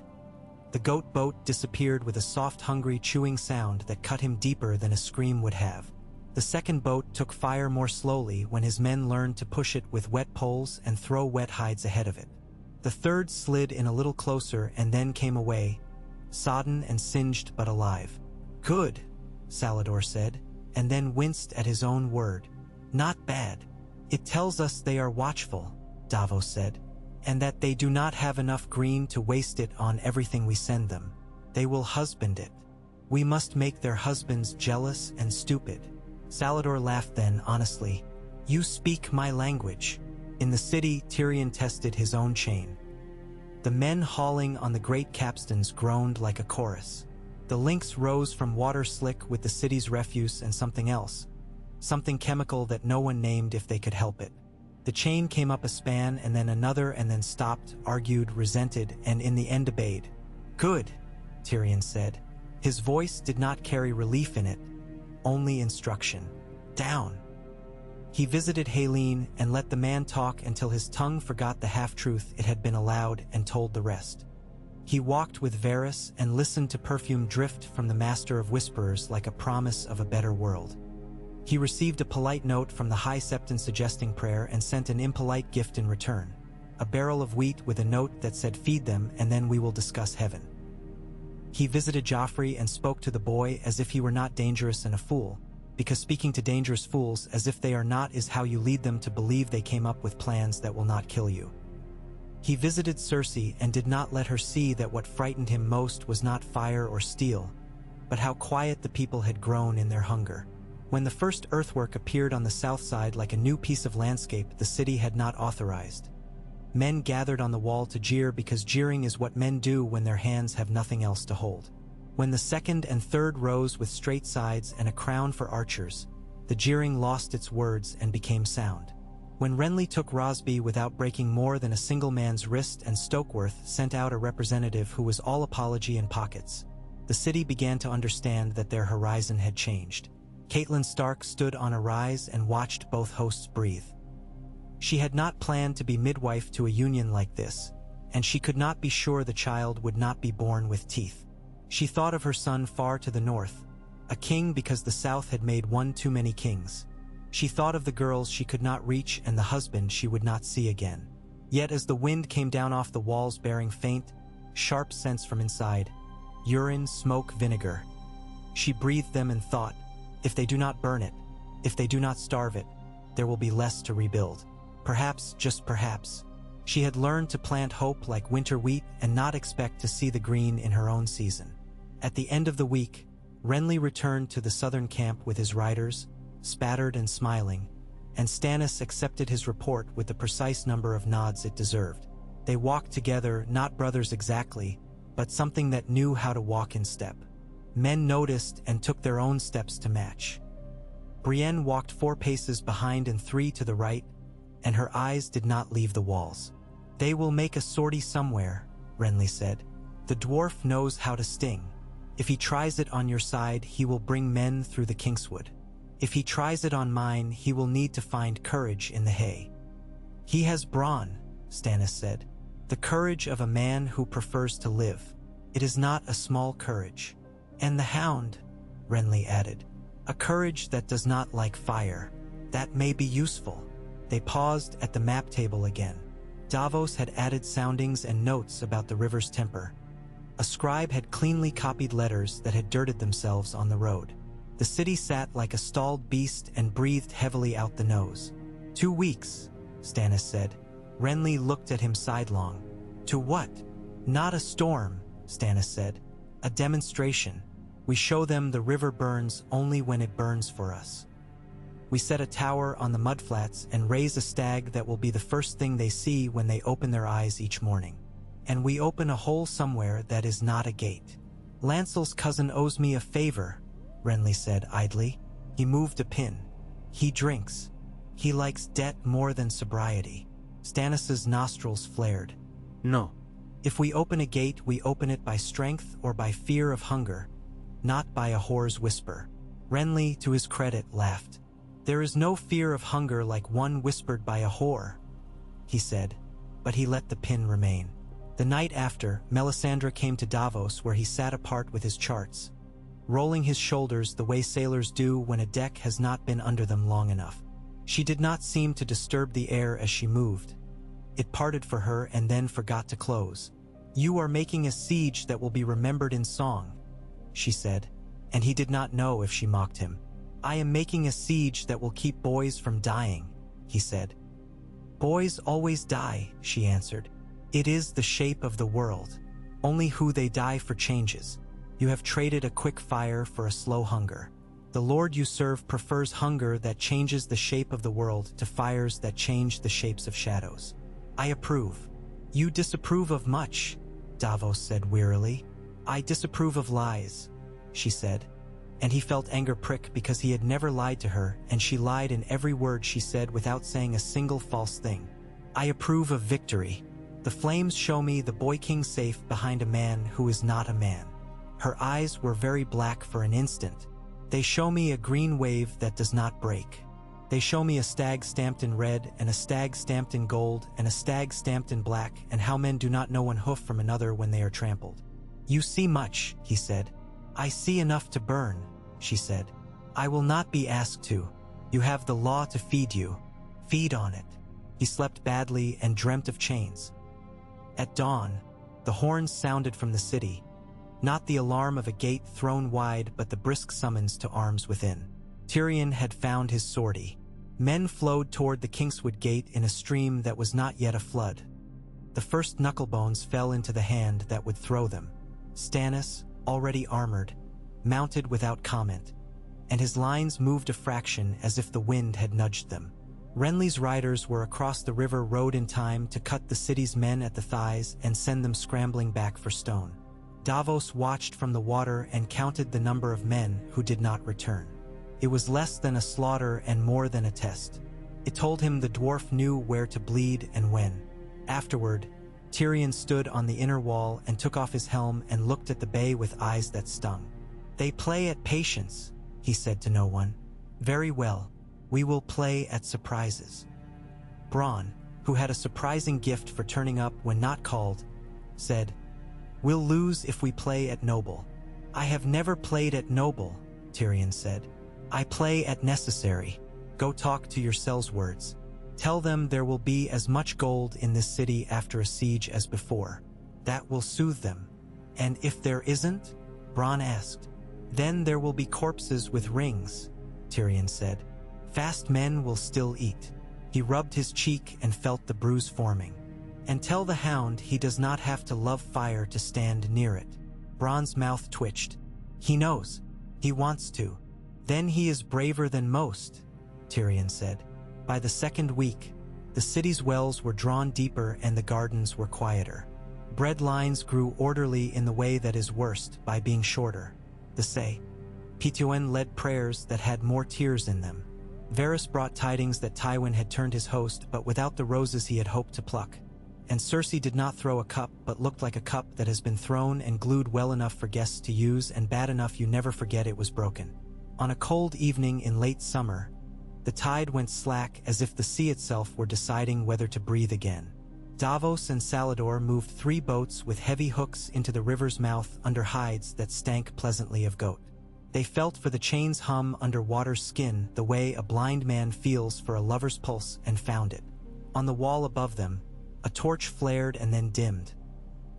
The goat boat disappeared with a soft, hungry, chewing sound that cut him deeper than a scream would have. The second boat took fire more slowly when his men learned to push it with wet poles and throw wet hides ahead of it. The third slid in a little closer and then came away, sodden and singed but alive. "Good," Salladhor said, and then winced at his own word. "Not bad. It tells us they are watchful," Davos said, "and that they do not have enough green to waste it on everything we send them. They will husband it. We must make their husbands jealous and stupid." Salladhor laughed then, honestly. "You speak my language." In the city, Tyrion tested his own chain. The men hauling on the great capstans groaned like a chorus. The links rose from water slick with the city's refuse and something else, something chemical that no one named if they could help it. The chain came up a span and then another and then stopped, argued, resented, and in the end obeyed. "Good," Tyrion said. His voice did not carry relief in it, only instruction. "Down." He visited Haleen and let the man talk until his tongue forgot the half-truth it had been allowed and told the rest. He walked with Varys and listened to perfume drift from the Master of Whisperers like a promise of a better world. He received a polite note from the High Septon suggesting prayer and sent an impolite gift in return, a barrel of wheat with a note that said feed them and then we will discuss heaven. He visited Joffrey and spoke to the boy as if he were not dangerous and a fool, because speaking to dangerous fools as if they are not is how you lead them to believe they came up with plans that will not kill you. He visited Cersei and did not let her see that what frightened him most was not fire or steel, but how quiet the people had grown in their hunger. When the first earthwork appeared on the south side like a new piece of landscape the city had not authorized, men gathered on the wall to jeer because jeering is what men do when their hands have nothing else to hold. When the second and third rose with straight sides and a crown for archers, the jeering lost its words and became sound. When Renly took Rosby without breaking more than a single man's wrist and Stokeworth sent out a representative who was all apology and pockets, the city began to understand that their horizon had changed. Catelyn Stark stood on a rise and watched both hosts breathe. She had not planned to be midwife to a union like this, and she could not be sure the child would not be born with teeth. She thought of her son far to the north, a king because the south had made one too many kings. She thought of the girls she could not reach and the husband she would not see again. Yet as the wind came down off the walls bearing faint, sharp scents from inside, urine, smoke, vinegar, she breathed them and thought, if they do not burn it, if they do not starve it, there will be less to rebuild. Perhaps, just perhaps, she had learned to plant hope like winter wheat and not expect to see the green in her own season. At the end of the week, Renly returned to the southern camp with his riders, spattered and smiling, and Stannis accepted his report with the precise number of nods it deserved. They walked together, not brothers exactly, but something that knew how to walk in step. Men noticed and took their own steps to match. Brienne walked 4 paces behind and 3 to the right, and her eyes did not leave the walls. They will make a sortie somewhere, Renly said. The dwarf knows how to sting. If he tries it on your side, he will bring men through the Kingswood. If he tries it on mine, he will need to find courage in the hay. He has brawn, Stannis said. The courage of a man who prefers to live. It is not a small courage. And the hound, Renly added. A courage that does not like fire. That may be useful. They paused at the map table again. Davos had added soundings and notes about the river's temper. A scribe had cleanly copied letters that had dirted themselves on the road. The city sat like a stalled beast and breathed heavily out the nose. 2 weeks, Stannis said. Renly looked at him sidelong. To what? Not a storm, Stannis said. A demonstration. We show them the river burns only when it burns for us. We set a tower on the mudflats and raise a stag that will be the first thing they see when they open their eyes each morning. And we open a hole somewhere that is not a gate. Lancel's cousin owes me a favor, Renly said idly. He moved a pin. He drinks. He likes debt more than sobriety. Stannis's nostrils flared. No. If we open a gate, we open it by strength or by fear of hunger, not by a whore's whisper. Renly, to his credit, laughed. There is no fear of hunger like one whispered by a whore, he said, but he let the pin remain. The night after, Melisandre came to Davos where he sat apart with his charts, rolling his shoulders the way sailors do when a deck has not been under them long enough. She did not seem to disturb the air as she moved. It parted for her and then forgot to close. You are making a siege that will be remembered in song, she said, and he did not know if she mocked him. I am making a siege that will keep boys from dying, he said. Boys always die, she answered. It is the shape of the world. Only who they die for changes. You have traded a quick fire for a slow hunger. The Lord you serve prefers hunger that changes the shape of the world to fires that change the shapes of shadows. I approve. You disapprove of much, Davos said wearily. I disapprove of lies, she said. And he felt anger prick because he had never lied to her, and she lied in every word she said without saying a single false thing. I approve of victory. The flames show me the boy king safe behind a man who is not a man. Her eyes were very black for an instant. They show me a green wave that does not break. They show me a stag stamped in red, and a stag stamped in gold, and a stag stamped in black, and how men do not know one hoof from another when they are trampled. You see much, he said. I see enough to burn, she said. I will not be asked to. You have the law to feed you. Feed on it. He slept badly and dreamt of chains. At dawn, the horns sounded from the city, not the alarm of a gate thrown wide, but the brisk summons to arms within. Tyrion had found his sortie. Men flowed toward the Kingswood gate in a stream that was not yet a flood. The first knucklebones fell into the hand that would throw them. Stannis, already armored, mounted without comment, and his lines moved a fraction as if the wind had nudged them. Renly's riders were across the river rode in time to cut the city's men at the thighs and send them scrambling back for stone. Davos watched from the water and counted the number of men who did not return. It was less than a slaughter and more than a test. It told him the dwarf knew where to bleed and when. Afterward, Tyrion stood on the inner wall and took off his helm and looked at the bay with eyes that stung. They play at patience, he said to no one. Very well, we will play at surprises. Bronn, who had a surprising gift for turning up when not called, said, We'll lose if we play at noble. I have never played at noble, Tyrion said. I play at necessary. Go talk to your Sellswords. Tell them there will be as much gold in this city after a siege as before. That will soothe them. And if there isn't? Bronn asked. Then there will be corpses with rings, Tyrion said. Fast men will still eat. He rubbed his cheek and felt the bruise forming. And tell the hound he does not have to love fire to stand near it. Bronn's mouth twitched. He knows. He wants to. Then he is braver than most, Tyrion said. By the second week, the city's wells were drawn deeper and the gardens were quieter. Bread lines grew orderly in the way that is worst by being shorter. The say. Pituen led prayers that had more tears in them. Varys brought tidings that Tywin had turned his host, but without the roses he had hoped to pluck. And Cersei did not throw a cup, but looked like a cup that has been thrown and glued well enough for guests to use and bad enough you never forget it was broken. On a cold evening in late summer, the tide went slack as if the sea itself were deciding whether to breathe again. Davos and Salador moved 3 boats with heavy hooks into the river's mouth under hides that stank pleasantly of goat. They felt for the chain's hum under water's skin the way a blind man feels for a lover's pulse and found it. On the wall above them, a torch flared and then dimmed.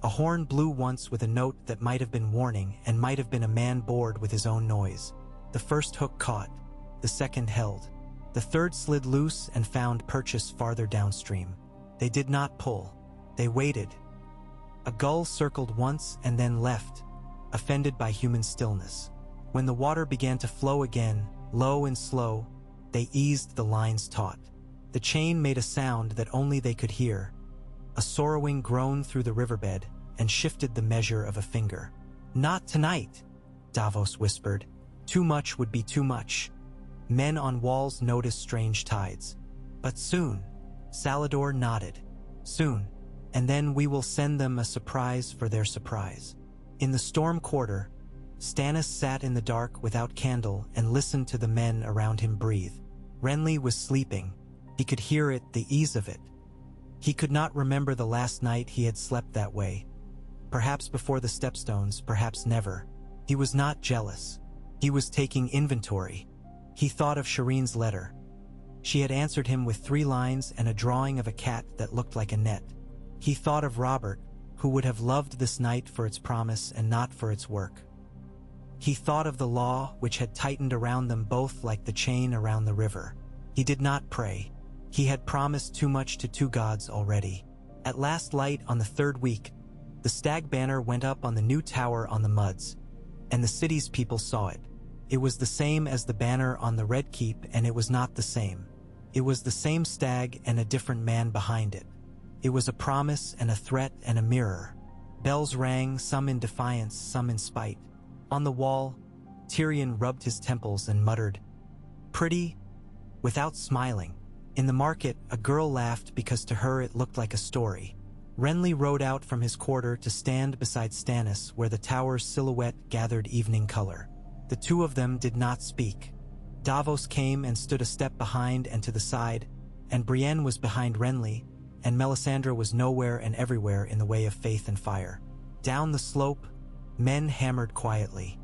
A horn blew once with a note that might have been warning and might have been a man bored with his own noise. The first hook caught, the second held. The third slid loose and found purchase farther downstream. They did not pull. They waited. A gull circled once and then left, offended by human stillness. When the water began to flow again, low and slow, they eased the lines taut. The chain made a sound that only they could hear, a sorrowing groan through the riverbed, and shifted the measure of a finger. Not tonight, Davos whispered. Too much would be too much. Men on walls noticed strange tides. But soon, Salador nodded. Soon, and then we will send them a surprise for their surprise. In the storm quarter, Stannis sat in the dark without candle and listened to the men around him breathe. Renly was sleeping. He could hear it, the ease of it. He could not remember the last night he had slept that way. Perhaps before the stepstones, perhaps never. He was not jealous. He was taking inventory. He thought of Shireen's letter. She had answered him with 3 lines and a drawing of a cat that looked like a net. He thought of Robert, who would have loved this night for its promise and not for its work. He thought of the law which had tightened around them both like the chain around the river. He did not pray. He had promised too much to 2 gods already. At last light on the 3rd week, the stag banner went up on the new tower on the muds, and the city's people saw it. It was the same as the banner on the Red Keep, and it was not the same. It was the same stag and a different man behind it. It was a promise and a threat and a mirror. Bells rang, some in defiance, some in spite. On the wall, Tyrion rubbed his temples and muttered, "Pretty," without smiling. In the market, a girl laughed because to her it looked like a story. Renly rode out from his quarter to stand beside Stannis where the tower's silhouette gathered evening color. The 2 of them did not speak. Davos came and stood a step behind and to the side, and Brienne was behind Renly, and Melisandre was nowhere and everywhere in the way of faith and fire. Down the slope, men hammered quietly.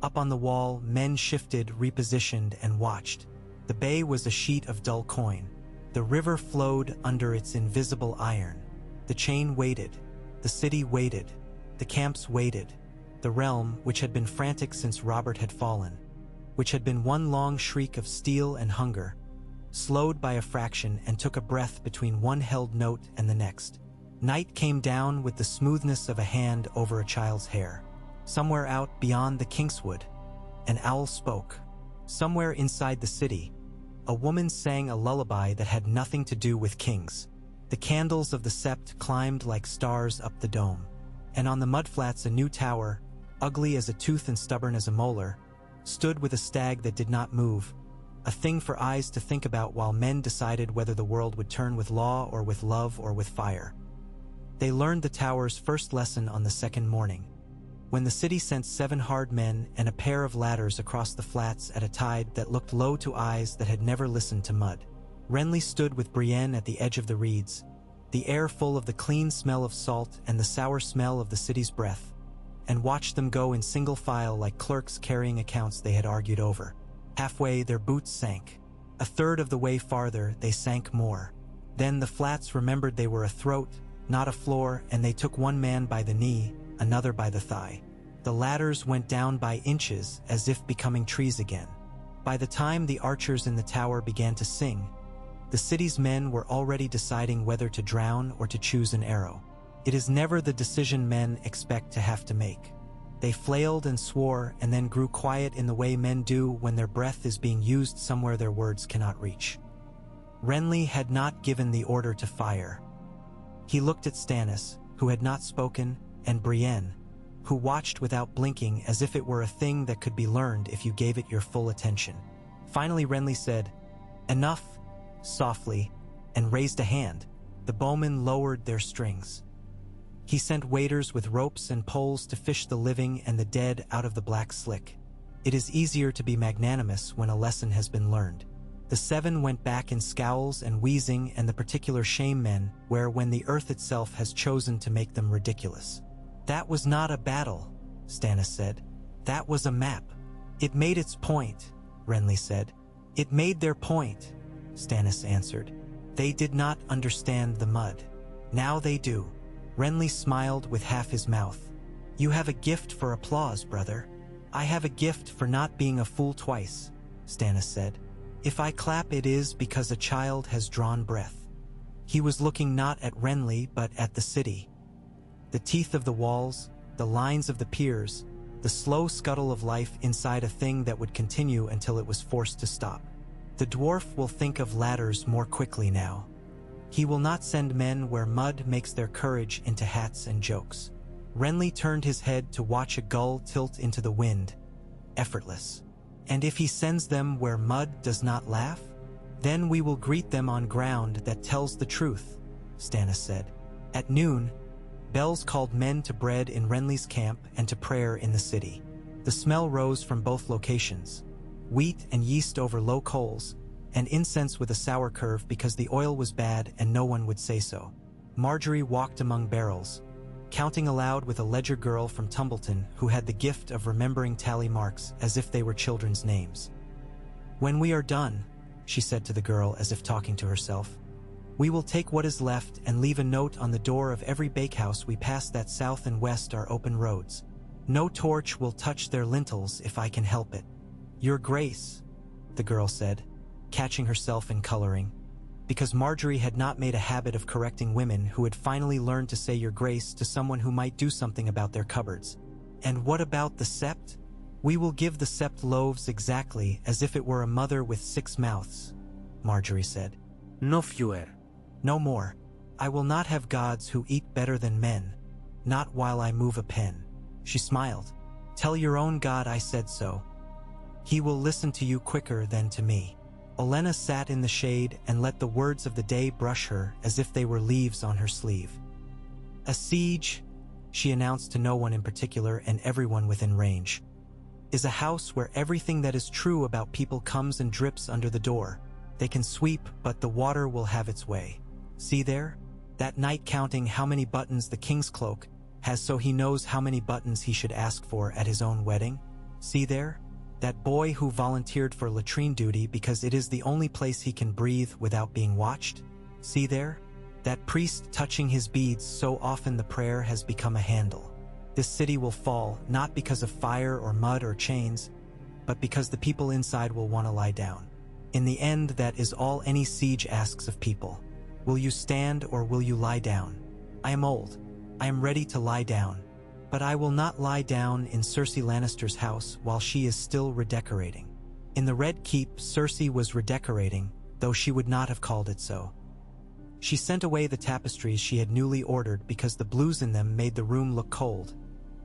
Up on the wall, men shifted, repositioned, and watched. The bay was a sheet of dull coin. The river flowed under its invisible iron. The chain waited. The city waited. The camps waited. The realm, which had been frantic since Robert had fallen, which had been one long shriek of steel and hunger, slowed by a fraction and took a breath between one held note and the next. Night came down with the smoothness of a hand over a child's hair. Somewhere out beyond the Kingswood, an owl spoke. Somewhere inside the city, a woman sang a lullaby that had nothing to do with kings. The candles of the sept climbed like stars up the dome. And on the mudflats a new tower, ugly as a tooth and stubborn as a molar, stood with a stag that did not move, a thing for eyes to think about while men decided whether the world would turn with law or with love or with fire. They learned the tower's first lesson on the second morning, when the city sent 7 hard men and a pair of ladders across the flats at a tide that looked low to eyes that had never listened to mud. Renly stood with Brienne at the edge of the reeds, the air full of the clean smell of salt and the sour smell of the city's breath, and watched them go in single file like clerks carrying accounts they had argued over. Halfway, their boots sank. A third of the way farther, they sank more. Then the flats remembered they were a throat, not a floor, and they took one man by the knee, another by the thigh. The ladders went down by inches, as if becoming trees again. By the time the archers in the tower began to sing, the city's men were already deciding whether to drown or to choose an arrow. It is never the decision men expect to have to make. They flailed and swore and then grew quiet in the way men do when their breath is being used somewhere their words cannot reach. Renly had not given the order to fire. He looked at Stannis, who had not spoken, and Brienne, who watched without blinking as if it were a thing that could be learned if you gave it your full attention. Finally Renly said, "Enough," softly, and raised a hand. The bowmen lowered their strings. He sent waiters with ropes and poles to fish the living and the dead out of the black slick. It is easier to be magnanimous when a lesson has been learned. The 7 went back in scowls and wheezing and the particular shame men where when the earth itself has chosen to make them ridiculous. "That was not a battle," Stannis said. "That was a map." "It made its point," Renly said. "It made their point," Stannis answered. "They did not understand the mud. Now they do." Renly smiled with half his mouth. "You have a gift for applause, brother." "I have a gift for not being a fool twice," Stannis said. "If I clap it is because a child has drawn breath." He was looking not at Renly but at the city. The teeth of the walls, the lines of the piers, the slow scuttle of life inside a thing that would continue until it was forced to stop. The dwarf will think of ladders more quickly now. He will not send men where mud makes their courage into hats and jokes. Renly turned his head to watch a gull tilt into the wind, effortless. "And if he sends them where mud does not laugh, then we will greet them on ground that tells the truth," Stannis said. At noon, bells called men to bread in Renly's camp and to prayer in the city. The smell rose from both locations. Wheat and yeast over low coals, and incense with a sour curve because the oil was bad and no one would say so. Marjorie walked among barrels, counting aloud with a ledger girl from Tumbleton who had the gift of remembering tally marks as if they were children's names. "When we are done," she said to the girl as if talking to herself, "we will take what is left and leave a note on the door of every bakehouse we pass that south and west are open roads. No torch will touch their lintels if I can help it." "Your Grace," the girl said, catching herself in coloring, because Marjorie had not made a habit of correcting women who had finally learned to say "Your Grace" to someone who might do something about their cupboards. "And what about the sept?" "We will give the sept loaves exactly as if it were a mother with 6 mouths," Marjorie said. "No fewer." "No more. I will not have gods who eat better than men, not while I move a pen." She smiled. "Tell your own god I said so. He will listen to you quicker than to me." Olenna sat in the shade and let the words of the day brush her as if they were leaves on her sleeve. "A siege," she announced to no one in particular and everyone within range. is a house where everything that is true about people comes and drips under the door. They can sweep, but the water will have its way. See there? That knight counting how many buttons the king's cloak has so he knows how many buttons he should ask for at his own wedding? See there? That boy who volunteered for latrine duty because it is the only place he can breathe without being watched? See there? That priest touching his beads so often the prayer has become a handle. This city will fall, not because of fire or mud or chains, but because the people inside will want to lie down. In the end, that is all any siege asks of people. Will you stand or will you lie down? I am old. I am ready to lie down. But I will not lie down in Cersei Lannister's house while she is still redecorating. In the Red Keep, Cersei was redecorating, though she would not have called it so. She sent away the tapestries she had newly ordered because the blues in them made the room look cold,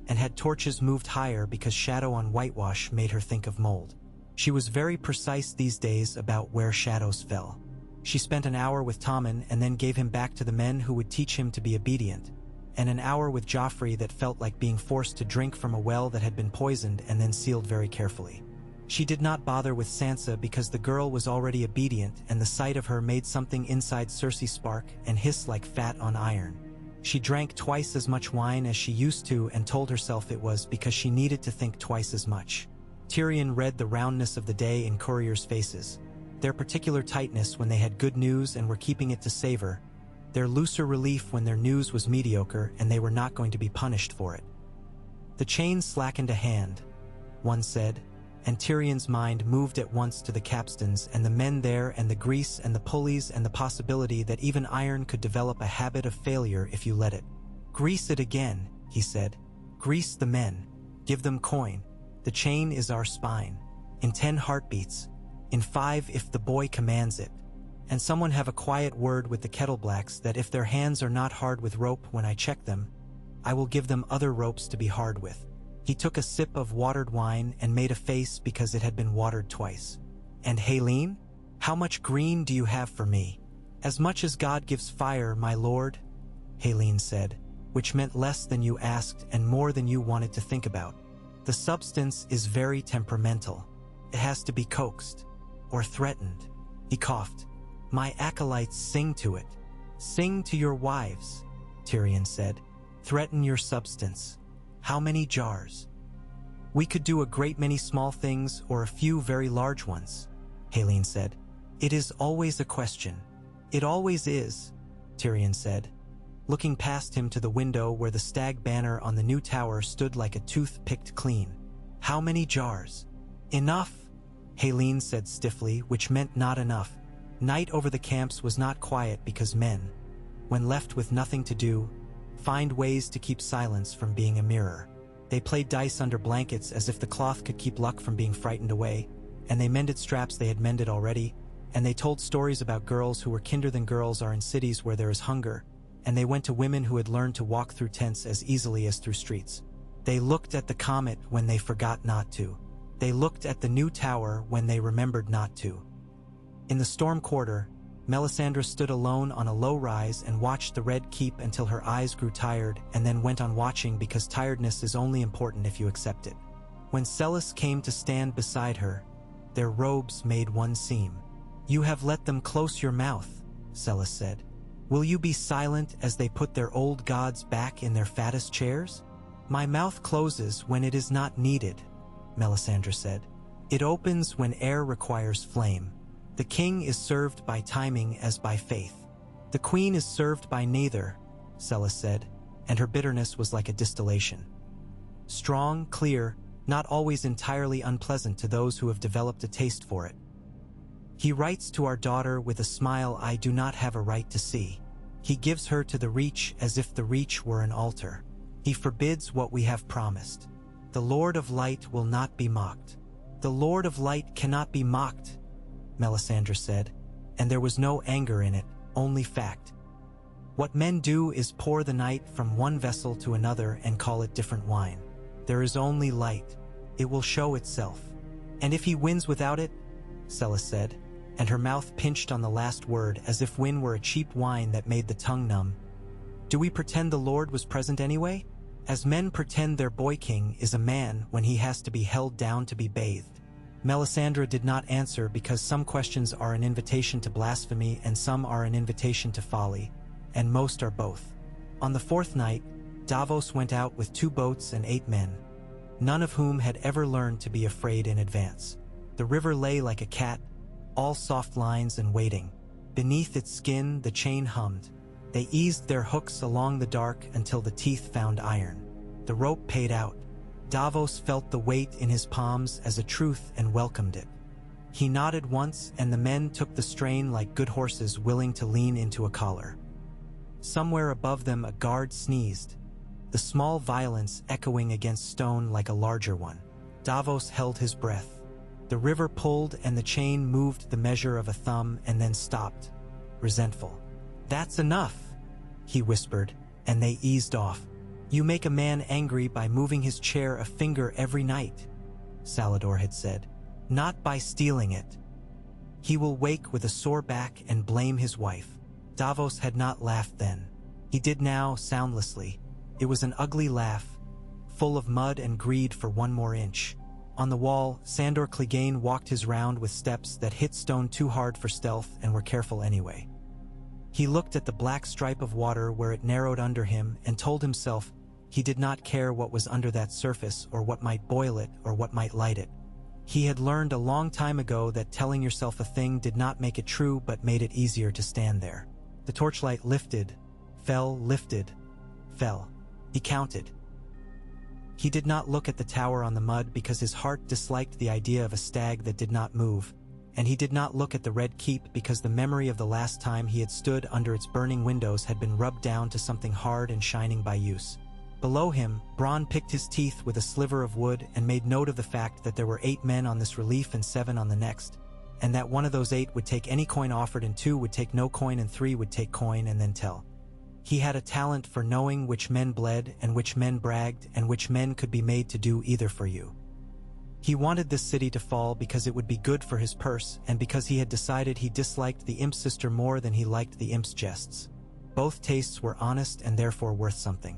and had torches moved higher because shadow on whitewash made her think of mold. She was very precise these days about where shadows fell. She spent an hour with Tommen and then gave him back to the men who would teach him to be obedient, and an hour with Joffrey that felt like being forced to drink from a well that had been poisoned and then sealed very carefully. She did not bother with Sansa because the girl was already obedient, and the sight of her made something inside Cersei spark and hiss like fat on iron. She drank twice as much wine as she used to and told herself it was because she needed to think twice as much. Tyrion read the roundness of the day in couriers' faces, their particular tightness when they had good news and were keeping it to savor, their looser relief when their news was mediocre and they were not going to be punished for it. The chain slackened a hand, one said, and Tyrion's mind moved at once to the capstans and the men there and the grease and the pulleys and the possibility that even iron could develop a habit of failure if you let it. Grease it again, he said. Grease the men. Give them coin. The chain is our spine. In 10 heartbeats. In 5 if the boy commands it. And someone have a quiet word with the Kettleblacks that if their hands are not hard with rope when I check them, I will give them other ropes to be hard with. He took a sip of watered wine and made a face because it had been watered twice. And Haleen? How much green do you have for me? As much as God gives fire, my lord, Haleen said, which meant less than you asked and more than you wanted to think about. The substance is very temperamental. It has to be coaxed or threatened. He coughed. My acolytes sing to it. Sing to your wives, Tyrion said. Threaten your substance. How many jars? We could do a great many small things or a few very large ones, Haleen said. It is always a question. It always is, Tyrion said, looking past him to the window where the stag banner on the new tower stood like a tooth picked clean. How many jars? Enough, Haleen said stiffly, which meant not enough. Night over the camps was not quiet because men, when left with nothing to do, find ways to keep silence from being a mirror. They played dice under blankets as if the cloth could keep luck from being frightened away, and they mended straps they had mended already, and they told stories about girls who were kinder than girls are in cities where there is hunger, and they went to women who had learned to walk through tents as easily as through streets. They looked at the comet when they forgot not to. They looked at the new tower when they remembered not to. In the storm quarter, Melisandre stood alone on a low rise and watched the Red Keep until her eyes grew tired and then went on watching because tiredness is only important if you accept it. When Celis came to stand beside her, their robes made one seam. You have let them close your mouth, Celis said. Will you be silent as they put their old gods back in their fattest chairs? My mouth closes when it is not needed, Melisandre said. It opens when air requires flame. The king is served by timing as by faith. The queen is served by neither, Celis said, and her bitterness was like a distillation. Strong, clear, not always entirely unpleasant to those who have developed a taste for it. He writes to our daughter with a smile I do not have a right to see. He gives her to the Reach as if the Reach were an altar. He forbids what we have promised. The Lord of Light will not be mocked. The Lord of Light cannot be mocked, Melisandre said, and there was no anger in it, only fact. What men do is pour the night from one vessel to another and call it different wine. There is only light. It will show itself. And if he wins without it, Celis said, and her mouth pinched on the last word as if win were a cheap wine that made the tongue numb. Do we pretend the Lord was present anyway? As men pretend their boy king is a man when he has to be held down to be bathed. Melisandre did not answer because some questions are an invitation to blasphemy and some are an invitation to folly, and most are both. On the fourth night, Davos went out with 2 boats and 8 men, none of whom had ever learned to be afraid in advance. The river lay like a cat, all soft lines and waiting. Beneath its skin, the chain hummed. They eased their hooks along the dark until the teeth found iron. The rope paid out. Davos felt the weight in his palms as a truth and welcomed it. He nodded once and the men took the strain like good horses willing to lean into a collar. Somewhere above them a guard sneezed, the small violence echoing against stone like a larger one. Davos held his breath. The river pulled and the chain moved the measure of a thumb and then stopped, resentful. "That's enough," he whispered, and they eased off. "You make a man angry by moving his chair a finger every night," Salladhor had said, "not by stealing it. He will wake with a sore back and blame his wife." Davos had not laughed then. He did now, soundlessly. It was an ugly laugh, full of mud and greed for 1 more inch. On the wall, Sandor Clegane walked his round with steps that hit stone too hard for stealth and were careful anyway. He looked at the black stripe of water where it narrowed under him and told himself he did not care what was under that surface or what might boil it or what might light it. He had learned a long time ago that telling yourself a thing did not make it true but made it easier to stand there. The torchlight lifted, fell, lifted, fell. He counted. He did not look at the tower on the mud because his heart disliked the idea of a stag that did not move, and he did not look at the Red Keep because the memory of the last time he had stood under its burning windows had been rubbed down to something hard and shining by use. Below him, Bronn picked his teeth with a sliver of wood and made note of the fact that there were 8 men on this relief and 7 on the next, and that one of those 8 would take any coin offered and 2 would take no coin and 3 would take coin and then tell. He had a talent for knowing which men bled and which men bragged and which men could be made to do either for you. He wanted this city to fall because it would be good for his purse and because he had decided he disliked the imp sister more than he liked the imp's jests. Both tastes were honest and therefore worth something.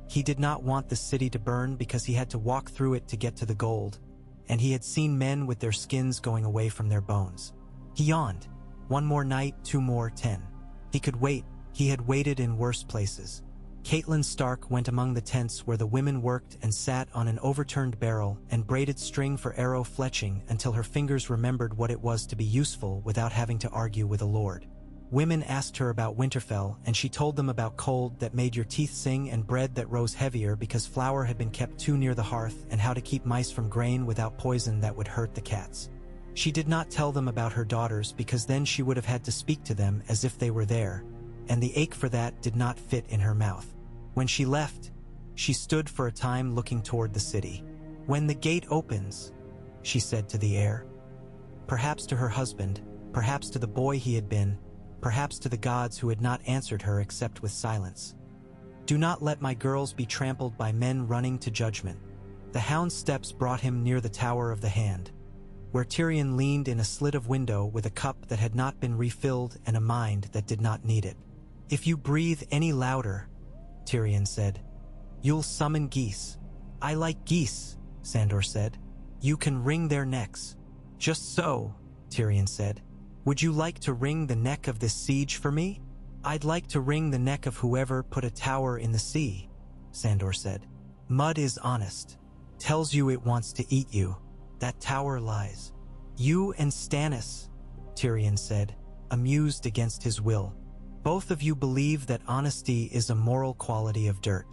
He did not want the city to burn because he had to walk through it to get to the gold, and he had seen men with their skins going away from their bones. He yawned. 1 more night, 2 more, 10. He could wait. He had waited in worse places. Catelyn Stark went among the tents where the women worked and sat on an overturned barrel and braided string for arrow fletching until her fingers remembered what it was to be useful without having to argue with a lord. Women asked her about Winterfell, and she told them about cold that made your teeth sing and bread that rose heavier because flour had been kept too near the hearth, and how to keep mice from grain without poison that would hurt the cats. She did not tell them about her daughters because then she would have had to speak to them as if they were there, and the ache for that did not fit in her mouth. When she left, she stood for a time looking toward the city. "When the gate opens," she said to the air. Perhaps to her husband, perhaps to the boy he had been, perhaps to the gods who had not answered her except with silence. "Do not let my girls be trampled by men running to judgment." The hound's steps brought him near the Tower of the Hand, where Tyrion leaned in a slit of window with a cup that had not been refilled and a mind that did not need it. "If you breathe any louder," Tyrion said, "you'll summon geese." "I like geese," Sandor said. "You can wring their necks." "Just so," Tyrion said. "Would you like to wring the neck of this siege for me?" "I'd like to wring the neck of whoever put a tower in the sea," Sandor said. "Mud is honest. Tells you it wants to eat you. That tower lies." "You and Stannis," Tyrion said, amused against his will. "Both of you believe that honesty is a moral quality of dirt.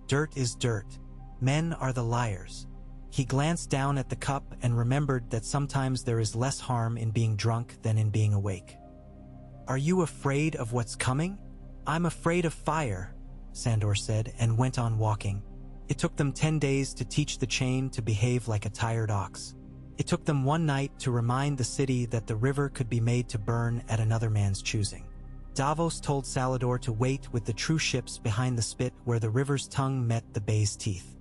Dirt is dirt. Men are the liars." He glanced down at the cup and remembered that sometimes there is less harm in being drunk than in being awake. "Are you afraid of what's coming?" "I'm afraid of fire," Sandor said, and went on walking. It took them 10 days to teach the chain to behave like a tired ox. It took them 1 night to remind the city that the river could be made to burn at another man's choosing. Davos told Salladhor to wait with the true ships behind the spit where the river's tongue met the bay's teeth.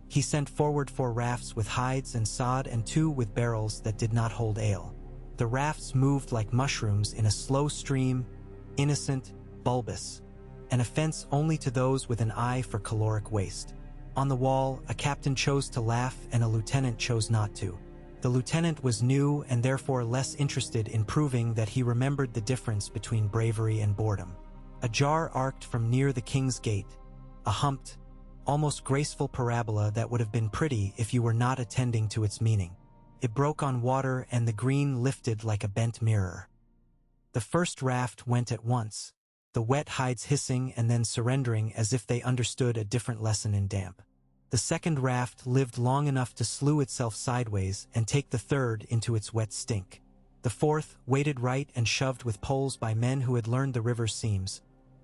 He sent forward 4 rafts with hides and sod and 2 with barrels that did not hold ale. The rafts moved like mushrooms in a slow stream, innocent, bulbous. an offense only to those with an eye for caloric waste. On the wall, a captain chose to laugh and a lieutenant chose not to. The lieutenant was new and therefore less interested in proving that he remembered the difference between bravery and boredom. A jar arced from near the king's gate, a humped, almost graceful parabola that would have been pretty if you were not attending to its meaning. It broke on water and the green lifted like a bent mirror. The first raft went at once, the wet hides hissing and then surrendering as if they understood a different lesson in damp. The second raft lived long enough to slew itself sideways and take the third into its wet stink. The fourth, weighted right and shoved with poles by men who had learned the river's seams,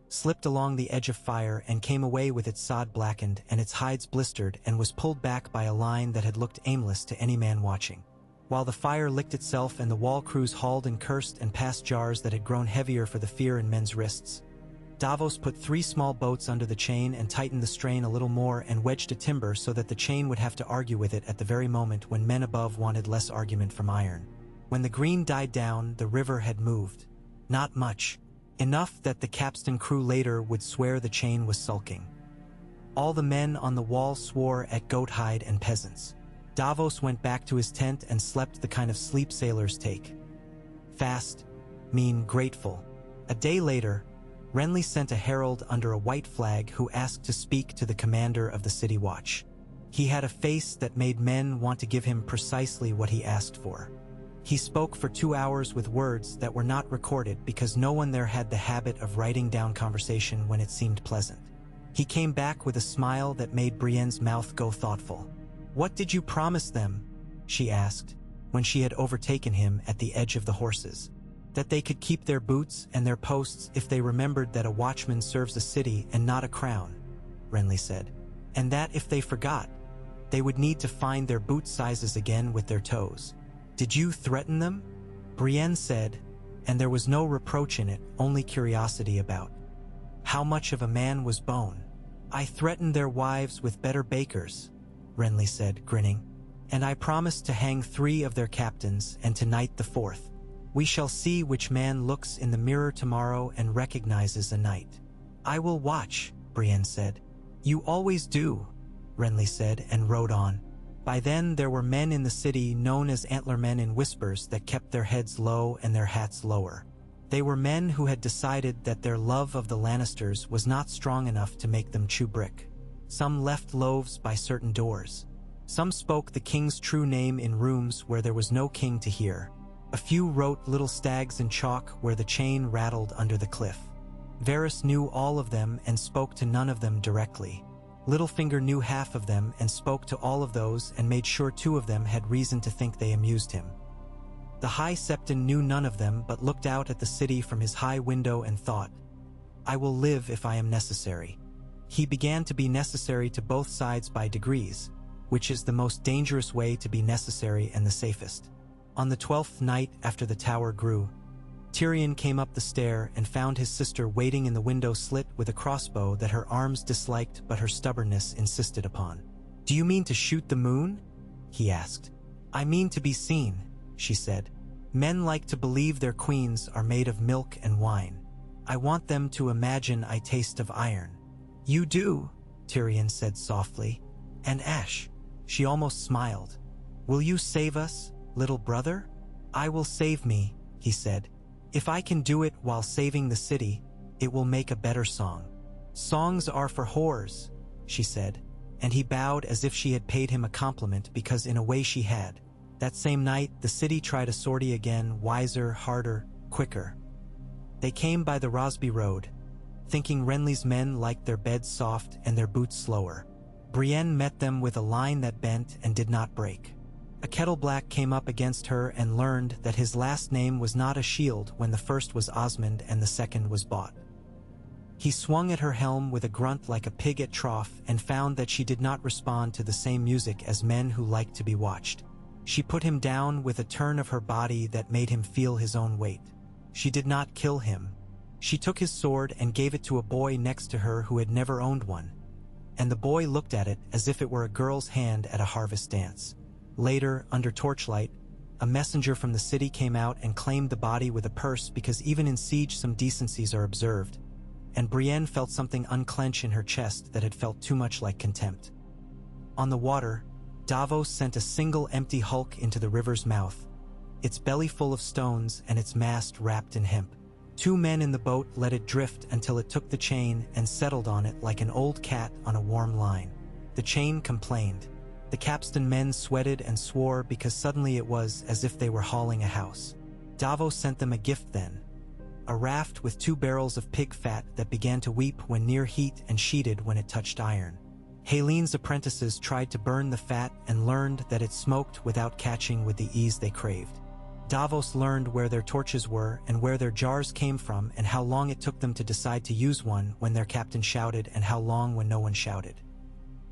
slipped along the edge of fire and came away with its sod blackened and its hides blistered and was pulled back by a line that had looked aimless to any man watching. While the fire licked itself and the wall crews hauled and cursed and passed jars that had grown heavier for the fear in men's wrists, Davos put 3 small boats under the chain and tightened the strain a little more and wedged a timber so that the chain would have to argue with it at the very moment when men above wanted less argument from iron. When the green died down, the river had moved. Not much. Enough that the capstan crew later would swear the chain was sulking. All the men on the wall swore at goathide and peasants. Davos went back to his tent and slept the kind of sleep sailors take. Fast, mean, grateful. A day later, Renly sent a herald under a white flag who asked to speak to the commander of the city watch. He had a face that made men want to give him precisely what he asked for. He spoke for 2 hours with words that were not recorded because no one there had the habit of writing down conversation when it seemed pleasant. He came back with a smile that made Brienne's mouth go thoughtful. "What did you promise them?" she asked, when she had overtaken him at the edge of the horses. "That they could keep their boots and their posts if they remembered that a watchman serves a city and not a crown," Renly said. "And that if they forgot, they would need to find their boot sizes again with their toes." "Did you threaten them?" Brienne said, and there was no reproach in it, only curiosity about how much of a man was bone. "I threatened their wives with better bakers," Renly said, grinning, "and I promised to hang 3 of their captains and to knight the 4th. We shall see which man looks in the mirror tomorrow and recognizes a knight." "I will watch," Brienne said. "You always do," Renly said and rode on. By then there were men in the city known as antlermen in whispers that kept their heads low and their hats lower. They were men who had decided that their love of the Lannisters was not strong enough to make them chew brick. Some left loaves by certain doors. Some spoke the king's true name in rooms where there was no king to hear. A few wrote little stags in chalk where the chain rattled under the cliff. Varys knew all of them and spoke to none of them directly. Littlefinger knew half of them and spoke to all of those and made sure 2 of them had reason to think they amused him. The High Septon knew none of them but looked out at the city from his high window and thought, "I will live if I am necessary." He began to be necessary to both sides by degrees, which is the most dangerous way to be necessary and the safest. On the 12th night after the tower grew, Tyrion came up the stair and found his sister waiting in the window slit with a crossbow that her arms disliked but her stubbornness insisted upon. "Do you mean to shoot the moon?" he asked. "I mean to be seen," she said. "Men like to believe their queens are made of milk and wine. I want them to imagine I taste of iron." "You do," Tyrion said softly. "And ash." She almost smiled. "Will you save us, little brother?" "I will save me," he said. "If I can do it while saving the city, it will make a better song." "Songs are for whores," she said, and he bowed as if she had paid him a compliment because in a way she had. That same night, the city tried a sortie again, wiser, harder, quicker. They came by the Rosby Road, thinking Renly's men liked their beds soft and their boots slower. Brienne met them with a line that bent and did not break. A kettleblack came up against her and learned that his last name was not a shield when the first was Osmond and the second was bought. He swung at her helm with a grunt like a pig at trough and found that she did not respond to the same music as men who like to be watched. She put him down with a turn of her body that made him feel his own weight. She did not kill him. She took his sword and gave it to a boy next to her who had never owned one, and the boy looked at it as if it were a girl's hand at a harvest dance. Later, under torchlight, a messenger from the city came out and claimed the body with a purse because even in siege some decencies are observed, and Brienne felt something unclench in her chest that had felt too much like contempt. On the water, Davos sent a single empty hulk into the river's mouth, its belly full of stones and its mast wrapped in hemp. 2 men in the boat let it drift until it took the chain and settled on it like an old cat on a warm line. The chain complained. The capstan men sweated and swore because suddenly it was as if they were hauling a house. Davos sent them a gift then, a raft with 2 barrels of pig fat that began to weep when near heat and sheeted when it touched iron. Helene's apprentices tried to burn the fat and learned that it smoked without catching with the ease they craved. Davos learned where their torches were and where their jars came from and how long it took them to decide to use one when their captain shouted and how long when no one shouted.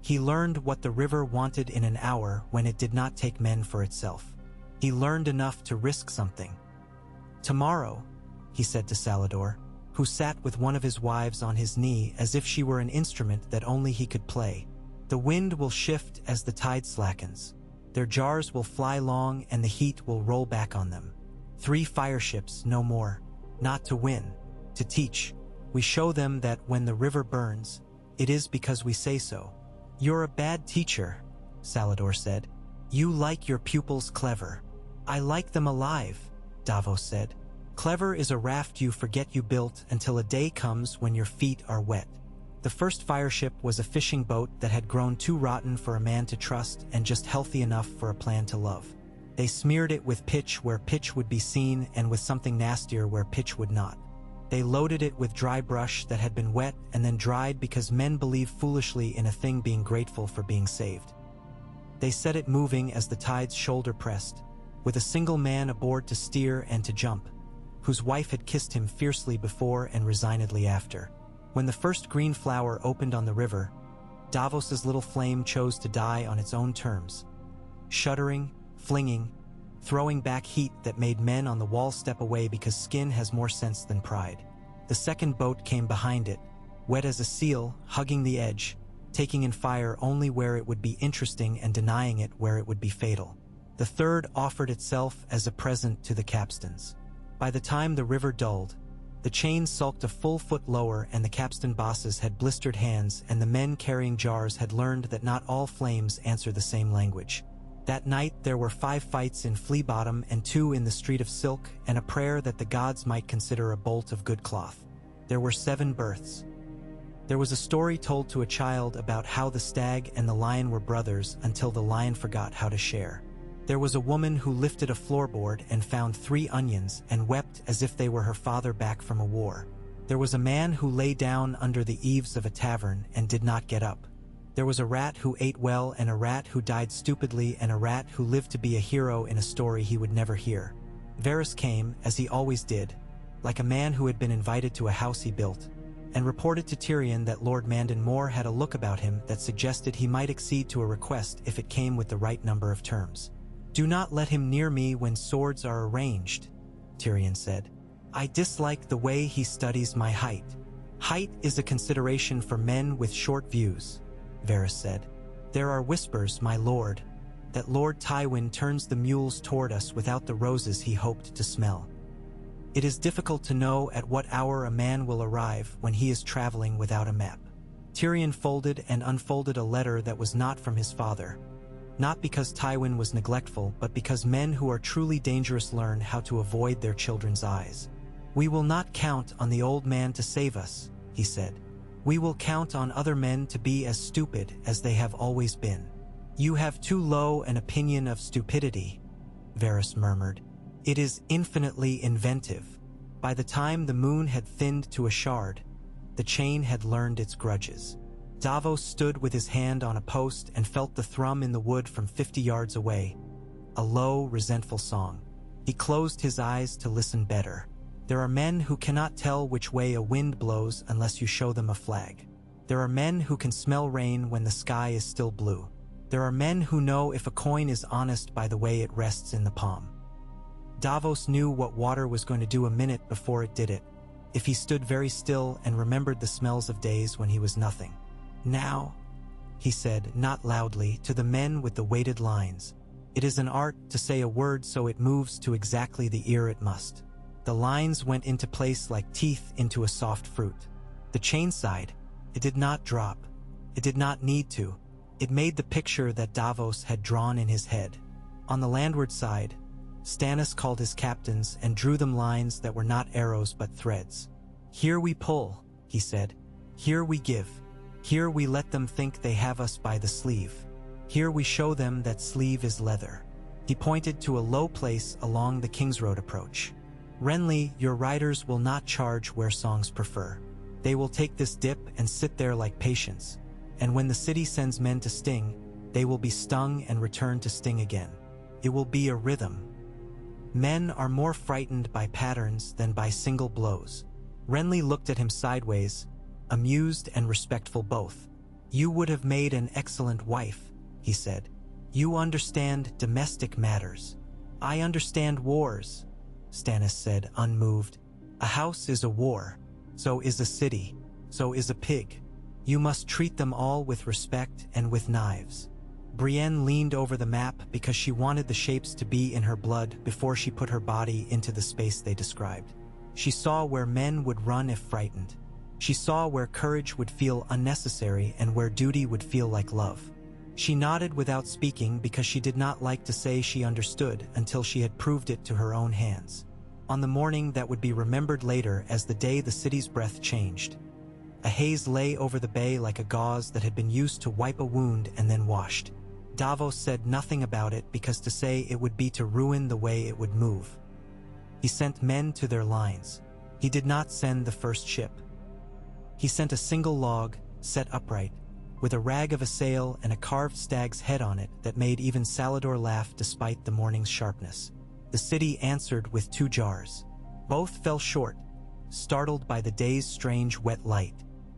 He learned what the river wanted in an hour when it did not take men for itself. He learned enough to risk something. "Tomorrow," he said to Salador, who sat with one of his wives on his knee as if she were an instrument that only he could play, "the wind will shift as the tide slackens. Their jars will fly long and the heat will roll back on them. 3 fire ships, no more. Not to win, to teach. We show them that when the river burns, it is because we say so." "You're a bad teacher," Salador said. "You like your pupils clever." "I like them alive," Davos said. "Clever is a raft you forget you built until a day comes when your feet are wet." The first fireship was a fishing boat that had grown too rotten for a man to trust and just healthy enough for a plan to love. They smeared it with pitch where pitch would be seen and with something nastier where pitch would not. They loaded it with dry brush that had been wet and then dried because men believe foolishly in a thing being grateful for being saved. They set it moving as the tides shoulder pressed, with a single man aboard to steer and to jump, whose wife had kissed him fiercely before and resignedly after. When the first green flower opened on the river, Davos's little flame chose to die on its own terms, shuddering, flinging, throwing back heat that made men on the wall step away because skin has more sense than pride. The second boat came behind it, wet as a seal, hugging the edge, taking in fire only where it would be interesting and denying it where it would be fatal. The third offered itself as a present to the capstans. By the time the river dulled, the chain sulked a full foot lower and the capstan bosses had blistered hands and the men carrying jars had learned that not all flames answer the same language. That night there were 5 fights in Flea Bottom and 2 in the Street of Silk and a prayer that the gods might consider a bolt of good cloth. There were 7 births. There was a story told to a child about how the stag and the lion were brothers until the lion forgot how to share. There was a woman who lifted a floorboard and found 3 onions and wept as if they were her father back from a war. There was a man who lay down under the eaves of a tavern and did not get up. There was a rat who ate well and a rat who died stupidly and a rat who lived to be a hero in a story he would never hear. Varys came, as he always did, like a man who had been invited to a house he built, and reported to Tyrion that Lord Mandon Moore had a look about him that suggested he might accede to a request if it came with the right number of terms. "Do not let him near me when swords are arranged," Tyrion said. "I dislike the way he studies my height." "Height is a consideration for men with short views," Varys said. "There are whispers, my lord, that Lord Tywin turns the mules toward us without the roses he hoped to smell. It is difficult to know at what hour a man will arrive when he is traveling without a map." Tyrion folded and unfolded a letter that was not from his father, not because Tywin was neglectful, but because men who are truly dangerous learn how to avoid their children's eyes. "We will not count on the old man to save us," he said. "We will count on other men to be as stupid as they have always been." "You have too low an opinion of stupidity," Varys murmured. "It is infinitely inventive." By the time the moon had thinned to a shard, the chain had learned its grudges. Davos stood with his hand on a post and felt the thrum in the wood from 50 yards away, a low, resentful song. He closed his eyes to listen better. There are men who cannot tell which way a wind blows unless you show them a flag. There are men who can smell rain when the sky is still blue. There are men who know if a coin is honest by the way it rests in the palm. Davos knew what water was going to do a minute before it did it, if he stood very still and remembered the smells of days when he was nothing. "Now," he said, not loudly, to the men with the weighted lines. "It is an art to say a word so it moves to exactly the ear it must." The lines went into place like teeth into a soft fruit. The chain sighed. It did not drop. It did not need to. It made the picture that Davos had drawn in his head. On the landward side, Stannis called his captains and drew them lines that were not arrows but threads. "Here we pull," he said. "Here we give. Here we let them think they have us by the sleeve. Here we show them that sleeve is leather." He pointed to a low place along the Kingsroad approach. "Renly, your riders will not charge where songs prefer. They will take this dip and sit there like patients. And when the city sends men to sting, they will be stung and return to sting again. It will be a rhythm. Men are more frightened by patterns than by single blows." Renly looked at him sideways, amused and respectful both. "You would have made an excellent wife," he said. "You understand domestic matters." "I understand wars," Stannis said, unmoved. "A house is a war. So is a city. So is a pig. You must treat them all with respect and with knives." Brienne leaned over the map because she wanted the shapes to be in her blood before she put her body into the space they described. She saw where men would run if frightened. She saw where courage would feel unnecessary and where duty would feel like love. She nodded without speaking because she did not like to say she understood until she had proved it to her own hands. On the morning that would be remembered later as the day the city's breath changed, a haze lay over the bay like a gauze that had been used to wipe a wound and then washed. Davos said nothing about it because to say it would be to ruin the way it would move. He sent men to their lines. He did not send the first ship. He sent a single log, set upright, with a rag of a sail and a carved stag's head on it that made even Salador laugh despite the morning's sharpness. The city answered with 2 jars. Both fell short, startled by the day's strange wet light.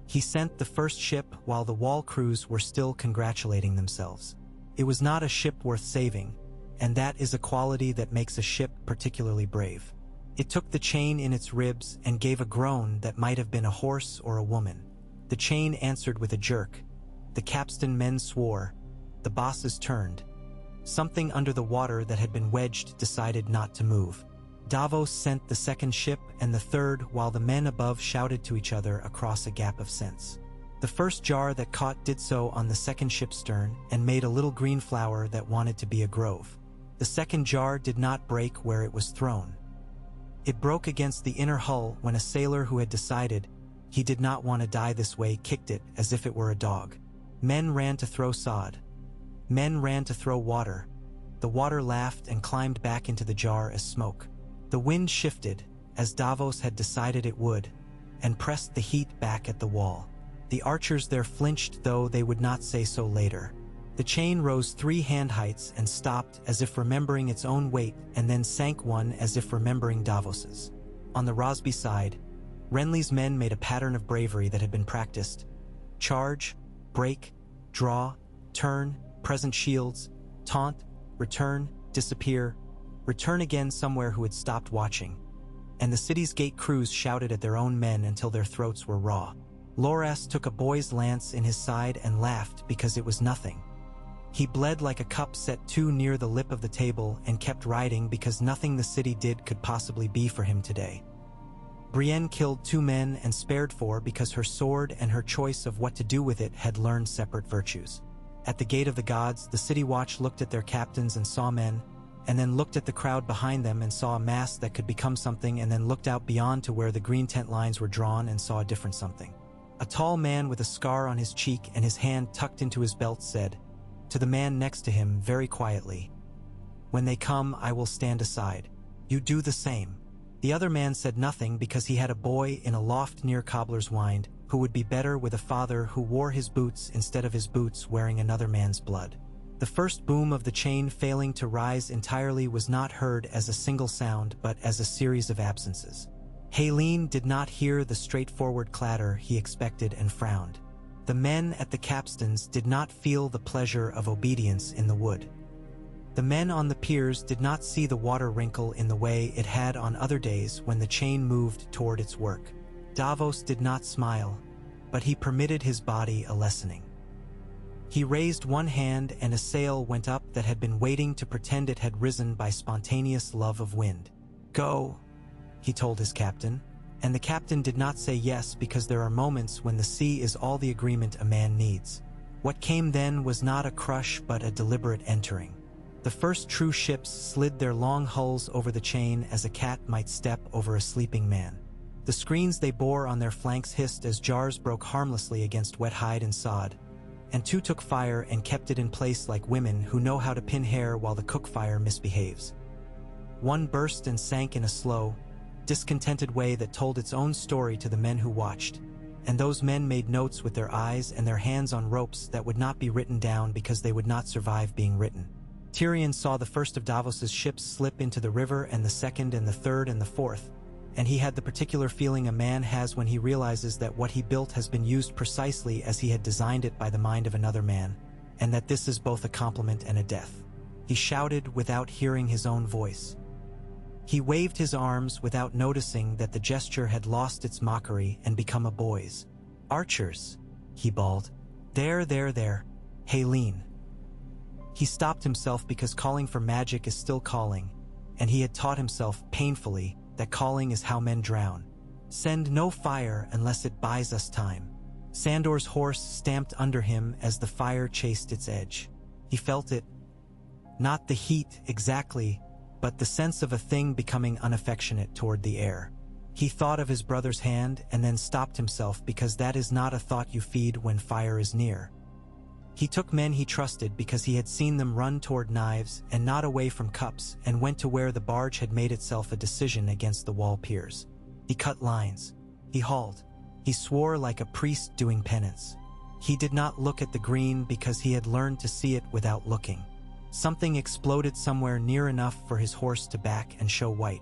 He sent the first ship while the wall crews were still congratulating themselves. It was not a ship worth saving, and that is a quality that makes a ship particularly brave. It took the chain in its ribs and gave a groan that might have been a horse or a woman. The chain answered with a jerk. The capstan men swore. The bosses turned. Something under the water that had been wedged decided not to move. Davos sent the second ship and the third while the men above shouted to each other across a gap of sense. The first jar that caught did so on the second ship's stern and made a little green flower that wanted to be a grove. The second jar did not break where it was thrown. It broke against the inner hull when a sailor who had decided he did not want to die this way kicked it as if it were a dog. Men ran to throw sod. Men ran to throw water. The water laughed and climbed back into the jar as smoke. The wind shifted, as Davos had decided it would, and pressed the heat back at the wall. The archers there flinched, though they would not say so later. The chain rose 3 hand heights and stopped as if remembering its own weight, and then sank 1 as if remembering Davos's. On the Rosby side, Renly's men made a pattern of bravery that had been practiced. Charge, break, draw, turn, present shields, taunt, return, disappear, return again somewhere who had stopped watching. And the city's gate crews shouted at their own men until their throats were raw. Loras took a boy's lance in his side and laughed because it was nothing. He bled like a cup set too near the lip of the table and kept riding because nothing the city did could possibly be for him today. Brienne killed 2 men and spared 4 because her sword and her choice of what to do with it had learned separate virtues. At the Gate of the Gods, the City Watch looked at their captains and saw men, and then looked at the crowd behind them and saw a mass that could become something, and then looked out beyond to where the green tent lines were drawn and saw a different something. A tall man with a scar on his cheek and his hand tucked into his belt said, to the man next to him very quietly, "When they come, I will stand aside. You do the same." The other man said nothing because he had a boy in a loft near Cobbler's Wynd who would be better with a father who wore his boots instead of his boots wearing another man's blood. The first boom of the chain failing to rise entirely was not heard as a single sound but as a series of absences. Haleen did not hear the straightforward clatter he expected and frowned. The men at the capstans did not feel the pleasure of obedience in the wood. The men on the piers did not see the water wrinkle in the way it had on other days when the chain moved toward its work. Davos did not smile, but he permitted his body a lessening. He raised one hand and a sail went up that had been waiting to pretend it had risen by spontaneous love of wind. "Go," he told his captain. And the captain did not say yes because there are moments when the sea is all the agreement a man needs. What came then was not a crush but a deliberate entering. The first true ships slid their long hulls over the chain as a cat might step over a sleeping man. The screens they bore on their flanks hissed as jars broke harmlessly against wet hide and sod, and two took fire and kept it in place like women who know how to pin hair while the cook fire misbehaves. One burst and sank in a slow, discontented way that told its own story to the men who watched, and those men made notes with their eyes and their hands on ropes that would not be written down because they would not survive being written. Tyrion saw the first of Davos's ships slip into the river and the second and the third and the fourth, and he had the particular feeling a man has when he realizes that what he built has been used precisely as he had designed it by the mind of another man, and that this is both a compliment and a death. He shouted without hearing his own voice. He waved his arms without noticing that the gesture had lost its mockery and become a boy's. "Archers," he bawled. There, Haleen." He stopped himself because calling for magic is still calling, and he had taught himself, painfully, that calling is how men drown. Send no fire unless it buys us time. Sandor's horse stamped under him as the fire chased its edge. He felt it. Not the heat, exactly, but the sense of a thing becoming unaffectionate toward the air. He thought of his brother's hand and then stopped himself because that is not a thought you feed when fire is near. He took men he trusted because he had seen them run toward knives and not away from cups, and went to where the barge had made itself a decision against the wall piers. He cut lines. He hauled. He swore like a priest doing penance. He did not look at the green because he had learned to see it without looking. Something exploded somewhere near enough for his horse to back and show white.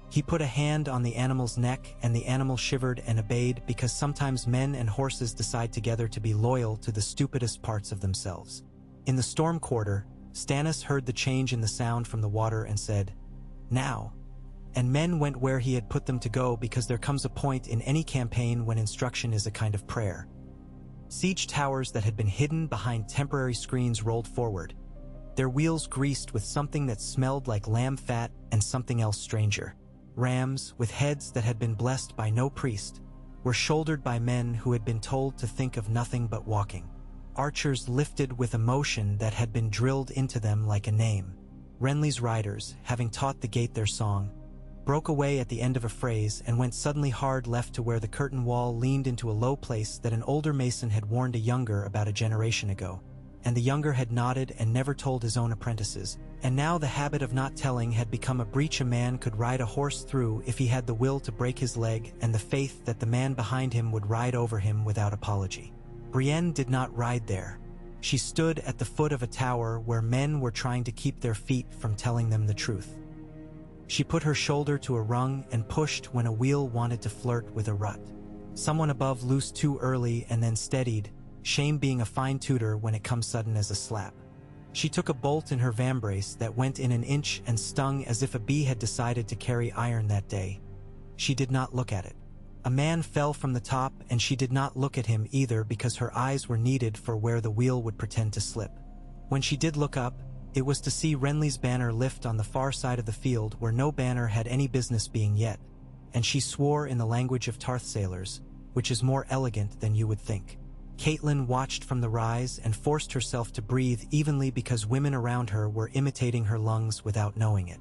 He put a hand on the animal's neck and the animal shivered and obeyed because sometimes men and horses decide together to be loyal to the stupidest parts of themselves. In the storm quarter, Stannis heard the change in the sound from the water and said, "Now." And men went where he had put them to go because there comes a point in any campaign when instruction is a kind of prayer. Siege towers that had been hidden behind temporary screens rolled forward, their wheels greased with something that smelled like lamb fat and something else stranger. Rams, with heads that had been blessed by no priest, were shouldered by men who had been told to think of nothing but walking. Archers lifted with emotion that had been drilled into them like a name. Renly's riders, having taught the gate their song, broke away at the end of a phrase and went suddenly hard left to where the curtain wall leaned into a low place that an older mason had warned a younger about a generation ago. And the younger had nodded and never told his own apprentices, and now the habit of not telling had become a breach a man could ride a horse through if he had the will to break his leg and the faith that the man behind him would ride over him without apology. Brienne did not ride there. She stood at the foot of a tower where men were trying to keep their feet from telling them the truth. She put her shoulder to a rung and pushed when a wheel wanted to flirt with a rut. Someone above loosed too early and then steadied, shame being a fine tutor when it comes sudden as a slap. She took a bolt in her vambrace that went in an inch and stung as if a bee had decided to carry iron that day. She did not look at it. A man fell from the top and she did not look at him either because her eyes were needed for where the wheel would pretend to slip. When she did look up, it was to see Renly's banner lift on the far side of the field where no banner had any business being yet, and she swore in the language of Tarth sailors, which is more elegant than you would think. Catelyn watched from the rise and forced herself to breathe evenly because women around her were imitating her lungs without knowing it.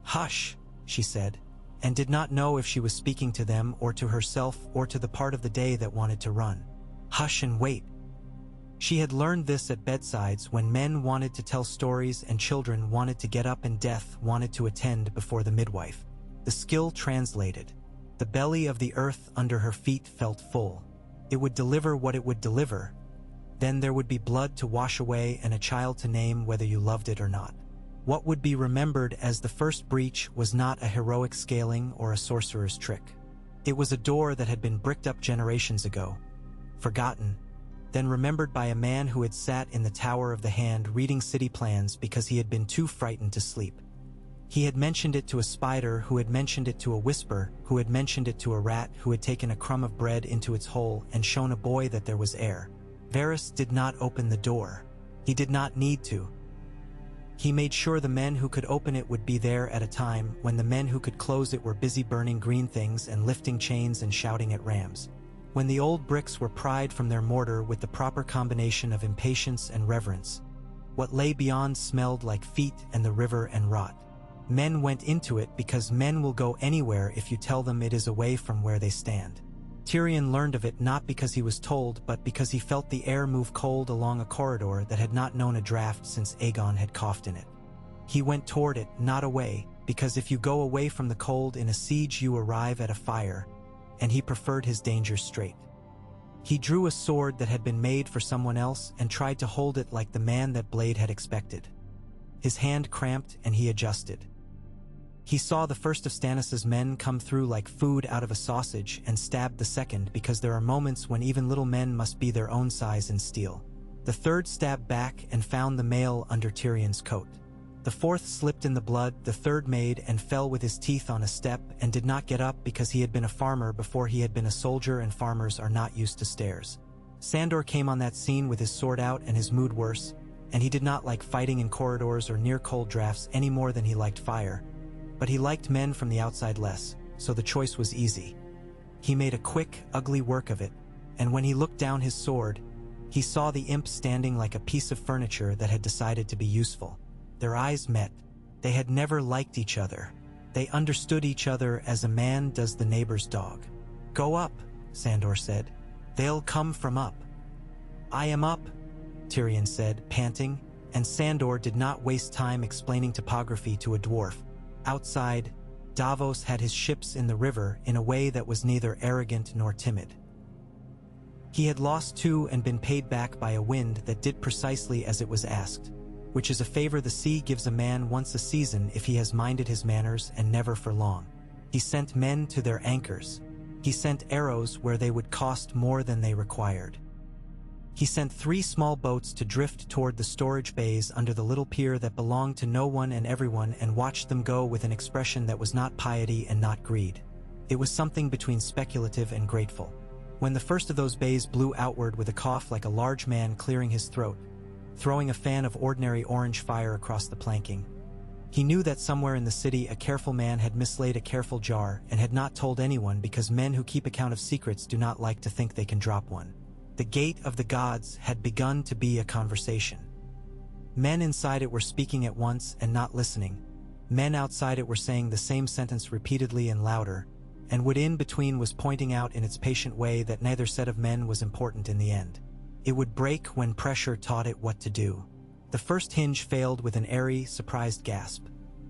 "Hush," she said, and did not know if she was speaking to them or to herself or to the part of the day that wanted to run. Hush and wait. She had learned this at bedsides when men wanted to tell stories and children wanted to get up and death wanted to attend before the midwife. The skill translated. The belly of the earth under her feet felt full. It would deliver what it would deliver. Then there would be blood to wash away and a child to name whether you loved it or not. What would be remembered as the first breach was not a heroic scaling or a sorcerer's trick. It was a door that had been bricked up generations ago, forgotten, then remembered by a man who had sat in the Tower of the Hand reading city plans because he had been too frightened to sleep. He had mentioned it to a spider who had mentioned it to a whisper who had mentioned it to a rat who had taken a crumb of bread into its hole and shown a boy that there was air. Varys did not open the door. He did not need to. He made sure the men who could open it would be there at a time when the men who could close it were busy burning green things and lifting chains and shouting at rams. When the old bricks were pried from their mortar with the proper combination of impatience and reverence, what lay beyond smelled like feet and the river and rot. Men went into it because men will go anywhere if you tell them it is away from where they stand. Tyrion learned of it not because he was told, but because he felt the air move cold along a corridor that had not known a draft since Aegon had coughed in it. He went toward it, not away, because if you go away from the cold in a siege you arrive at a fire, and he preferred his dangers straight. He drew a sword that had been made for someone else and tried to hold it like the man that blade had expected. His hand cramped and he adjusted. He saw the first of Stannis' men come through like food out of a sausage and stabbed the second, because there are moments when even little men must be their own size in steel. The third stabbed back and found the mail under Tyrion's coat. The fourth slipped in the blood, the third made and fell with his teeth on a step and did not get up because he had been a farmer before he had been a soldier, and farmers are not used to stairs. Sandor came on that scene with his sword out and his mood worse, and he did not like fighting in corridors or near cold drafts any more than he liked fire. But he liked men from the outside less, so the choice was easy. He made a quick, ugly work of it, and when he looked down his sword, he saw the imp standing like a piece of furniture that had decided to be useful. Their eyes met. They had never liked each other. They understood each other as a man does the neighbor's dog. "Go up," Sandor said. "They'll come from up." "I am up," Tyrion said, panting, and Sandor did not waste time explaining topography to a dwarf. Outside, Davos had his ships in the river in a way that was neither arrogant nor timid. He had lost two and been paid back by a wind that did precisely as it was asked, which is a favor the sea gives a man once a season if he has minded his manners, and never for long. He sent men to their anchors. He sent arrows where they would cost more than they required. He sent 3 small boats to drift toward the storage bays under the little pier that belonged to no one and everyone, and watched them go with an expression that was not piety and not greed. It was something between speculative and grateful. When the first of those bays blew outward with a cough like a large man clearing his throat, throwing a fan of ordinary orange fire across the planking, he knew that somewhere in the city a careful man had mislaid a careful jar and had not told anyone, because men who keep account of secrets do not like to think they can drop one. The gate of the gods had begun to be a conversation. Men inside it were speaking at once and not listening. Men outside it were saying the same sentence repeatedly and louder, and Wood in between was pointing out in its patient way that neither set of men was important in the end. It would break when pressure taught it what to do. The first hinge failed with an airy, surprised gasp.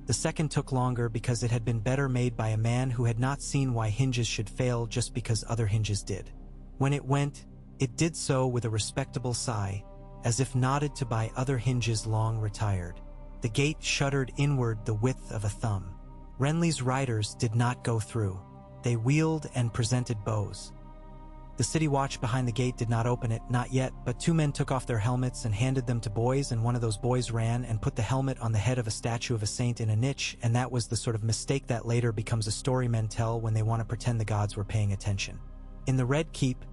The second took longer because it had been better made by a man who had not seen why hinges should fail just because other hinges did. When it went, it did so with a respectable sigh, as if nodded to by other hinges long retired. The gate shuddered inward the width of a thumb. Renly's riders did not go through. They wheeled and presented bows. The city watch behind the gate did not open it, not yet, but 2 men took off their helmets and handed them to boys, and one of those boys ran and put the helmet on the head of a statue of a saint in a niche, and that was the sort of mistake that later becomes a story men tell when they want to pretend the gods were paying attention. In the Red Keep,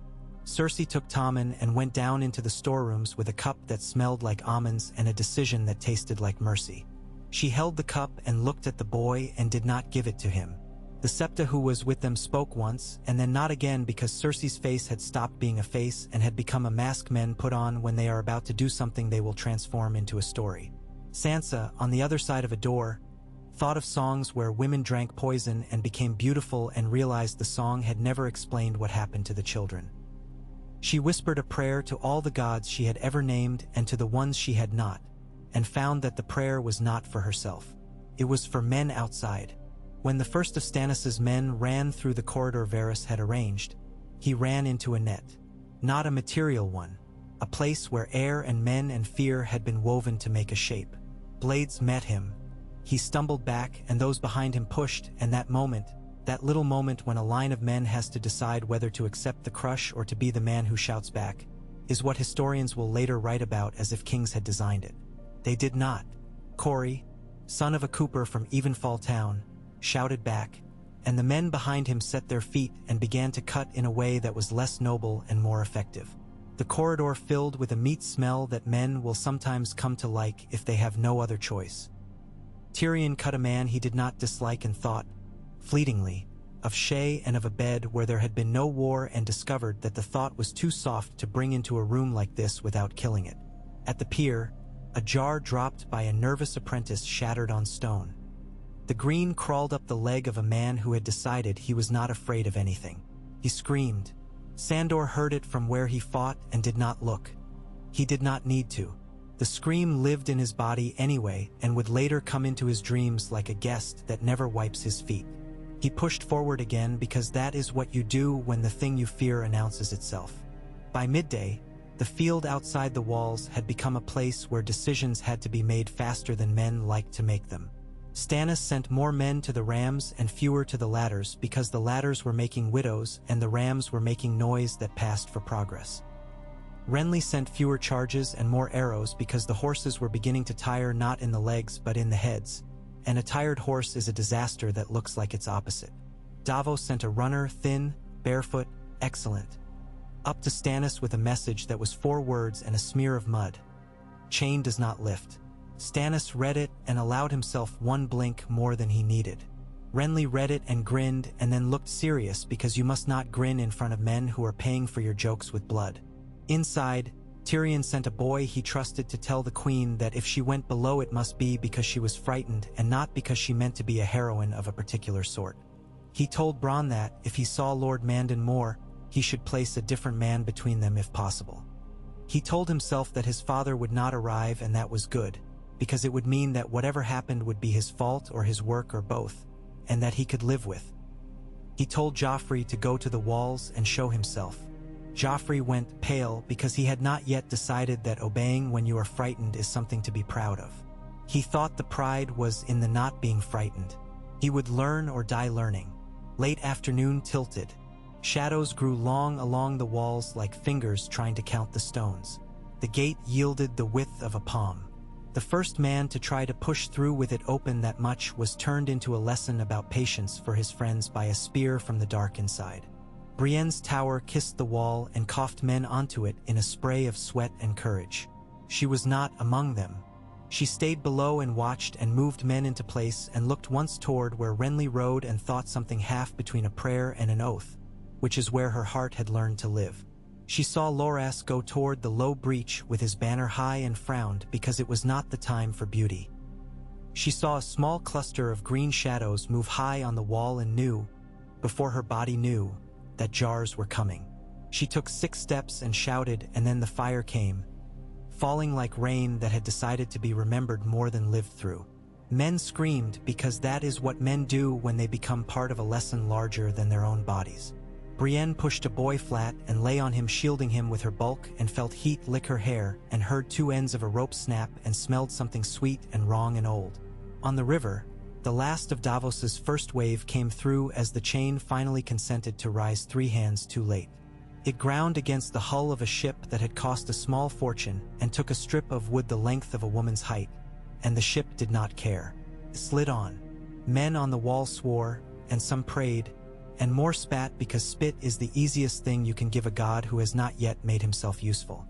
Cersei took Tommen and went down into the storerooms with a cup that smelled like almonds and a decision that tasted like mercy. She held the cup and looked at the boy and did not give it to him. The Septa who was with them spoke once, and then not again, because Cersei's face had stopped being a face and had become a mask men put on when they are about to do something they will transform into a story. Sansa, on the other side of a door, thought of songs where women drank poison and became beautiful, and realized the song had never explained what happened to the children. She whispered a prayer to all the gods she had ever named and to the ones she had not, and found that the prayer was not for herself. It was for men outside. When the first of Stannis' men ran through the corridor Varys had arranged, he ran into a net. Not a material one, a place where air and men and fear had been woven to make a shape. Blades met him. He stumbled back, and those behind him pushed, and that moment, that little moment when a line of men has to decide whether to accept the crush or to be the man who shouts back, is what historians will later write about as if kings had designed it. They did not. Corey, son of a cooper from Evenfall Town, shouted back, and the men behind him set their feet and began to cut in a way that was less noble and more effective. the corridor filled with a meat smell that men will sometimes come to like if they have no other choice. Tyrion cut a man he did not dislike and thought, fleetingly, of Shay and of a bed where there had been no war, and discovered that the thought was too soft to bring into a room like this without killing it. At the pier, a jar dropped by a nervous apprentice shattered on stone. The green crawled up the leg of a man who had decided he was not afraid of anything. He screamed. Sandor heard it from where he fought and did not look. He did not need to. The scream lived in his body anyway and would later come into his dreams like a guest that never wipes his feet. He pushed forward again because that is what you do when the thing you fear announces itself. By midday, the field outside the walls had become a place where decisions had to be made faster than men liked to make them. Stannis sent more men to the rams and fewer to the ladders because the ladders were making widows and the rams were making noise that passed for progress. Renly sent fewer charges and more arrows because the horses were beginning to tire not in the legs but in the heads, and a tired horse is a disaster that looks like its opposite. Davos sent a runner, thin, barefoot, excellent, up to Stannis with a message that was 4 words and a smear of mud. Chain does not lift. Stannis read it and allowed himself 1 blink more than he needed. Renly read it and grinned and then looked serious because you must not grin in front of men who are paying for your jokes with blood. Inside, Tyrion sent a boy he trusted to tell the queen that if she went below it must be because she was frightened and not because she meant to be a heroine of a particular sort. He told Bronn that, if he saw Lord Mandon more, he should place a different man between them if possible. He told himself that his father would not arrive, and that was good, because it would mean that whatever happened would be his fault or his work or both, and that he could live with. He told Joffrey to go to the walls and show himself. Joffrey went pale because he had not yet decided that obeying when you are frightened is something to be proud of. He thought the pride was in the not being frightened. He would learn or die learning. Late afternoon tilted. Shadows grew long along the walls like fingers trying to count the stones. The gate yielded the width of a palm. The first man to try to push through with it open that much was turned into a lesson about patience for his friends by a spear from the dark inside. Brienne's tower kissed the wall and coughed men onto it in a spray of sweat and courage. She was not among them. She stayed below and watched and moved men into place and looked once toward where Renly rode and thought something half between a prayer and an oath, which is where her heart had learned to live. She saw Loras go toward the low breach with his banner high and frowned because it was not the time for beauty. She saw a small cluster of green shadows move high on the wall and knew, before her body knew, that jars were coming. She took 6 steps and shouted, and then the fire came, falling like rain that had decided to be remembered more than lived through. Men screamed because that is what men do when they become part of a lesson larger than their own bodies. Brienne pushed a boy flat and lay on him, shielding him with her bulk, and felt heat lick her hair and heard 2 ends of a rope snap and smelled something sweet and wrong and old. On the river, the last of Davos's first wave came through as the chain finally consented to rise 3 hands too late. It ground against the hull of a ship that had cost a small fortune and took a strip of wood the length of a woman's height, and the ship did not care. It slid on. Men on the wall swore, and some prayed, and more spat because spit is the easiest thing you can give a god who has not yet made himself useful.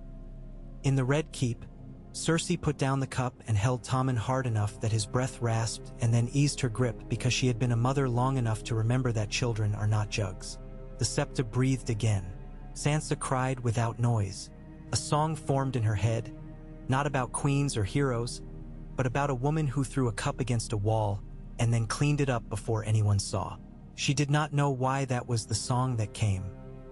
In the Red Keep, Cersei put down the cup and held Tommen hard enough that his breath rasped and then eased her grip because she had been a mother long enough to remember that children are not jugs. The Septa breathed again. Sansa cried without noise. A song formed in her head, not about queens or heroes, but about a woman who threw a cup against a wall and then cleaned it up before anyone saw. She did not know why that was the song that came.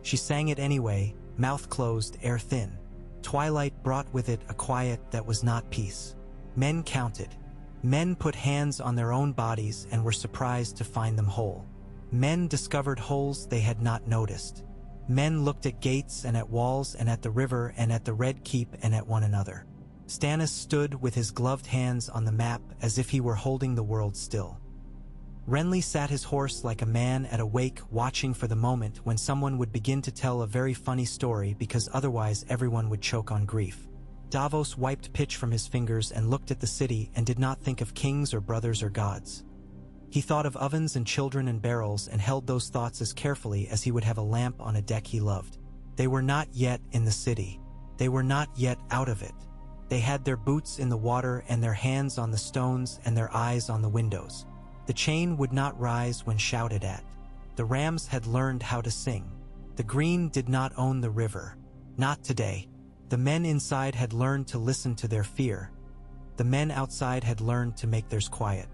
She sang it anyway, mouth closed, air thin. Twilight brought with it a quiet that was not peace. Men counted. Men put hands on their own bodies and were surprised to find them whole. Men discovered holes they had not noticed. Men looked at gates and at walls and at the river and at the Red Keep and at one another. Stannis stood with his gloved hands on the map as if he were holding the world still. Renly sat his horse like a man at a wake, watching for the moment when someone would begin to tell a very funny story because otherwise everyone would choke on grief. Davos wiped pitch from his fingers and looked at the city and did not think of kings or brothers or gods. He thought of ovens and children and barrels and held those thoughts as carefully as he would have a lamp on a deck he loved. They were not yet in the city. They were not yet out of it. They had their boots in the water and their hands on the stones and their eyes on the windows. The chain would not rise when shouted at. The rams had learned how to sing. The green did not own the river. Not today. The men inside had learned to listen to their fear. The men outside had learned to make theirs quiet.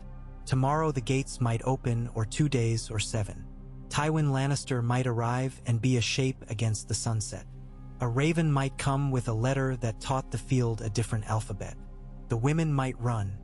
Tomorrow the gates might open, or 2 days, or 7. Tywin Lannister might arrive and be a shape against the sunset. A raven might come with a letter that taught the field a different alphabet. The women might run.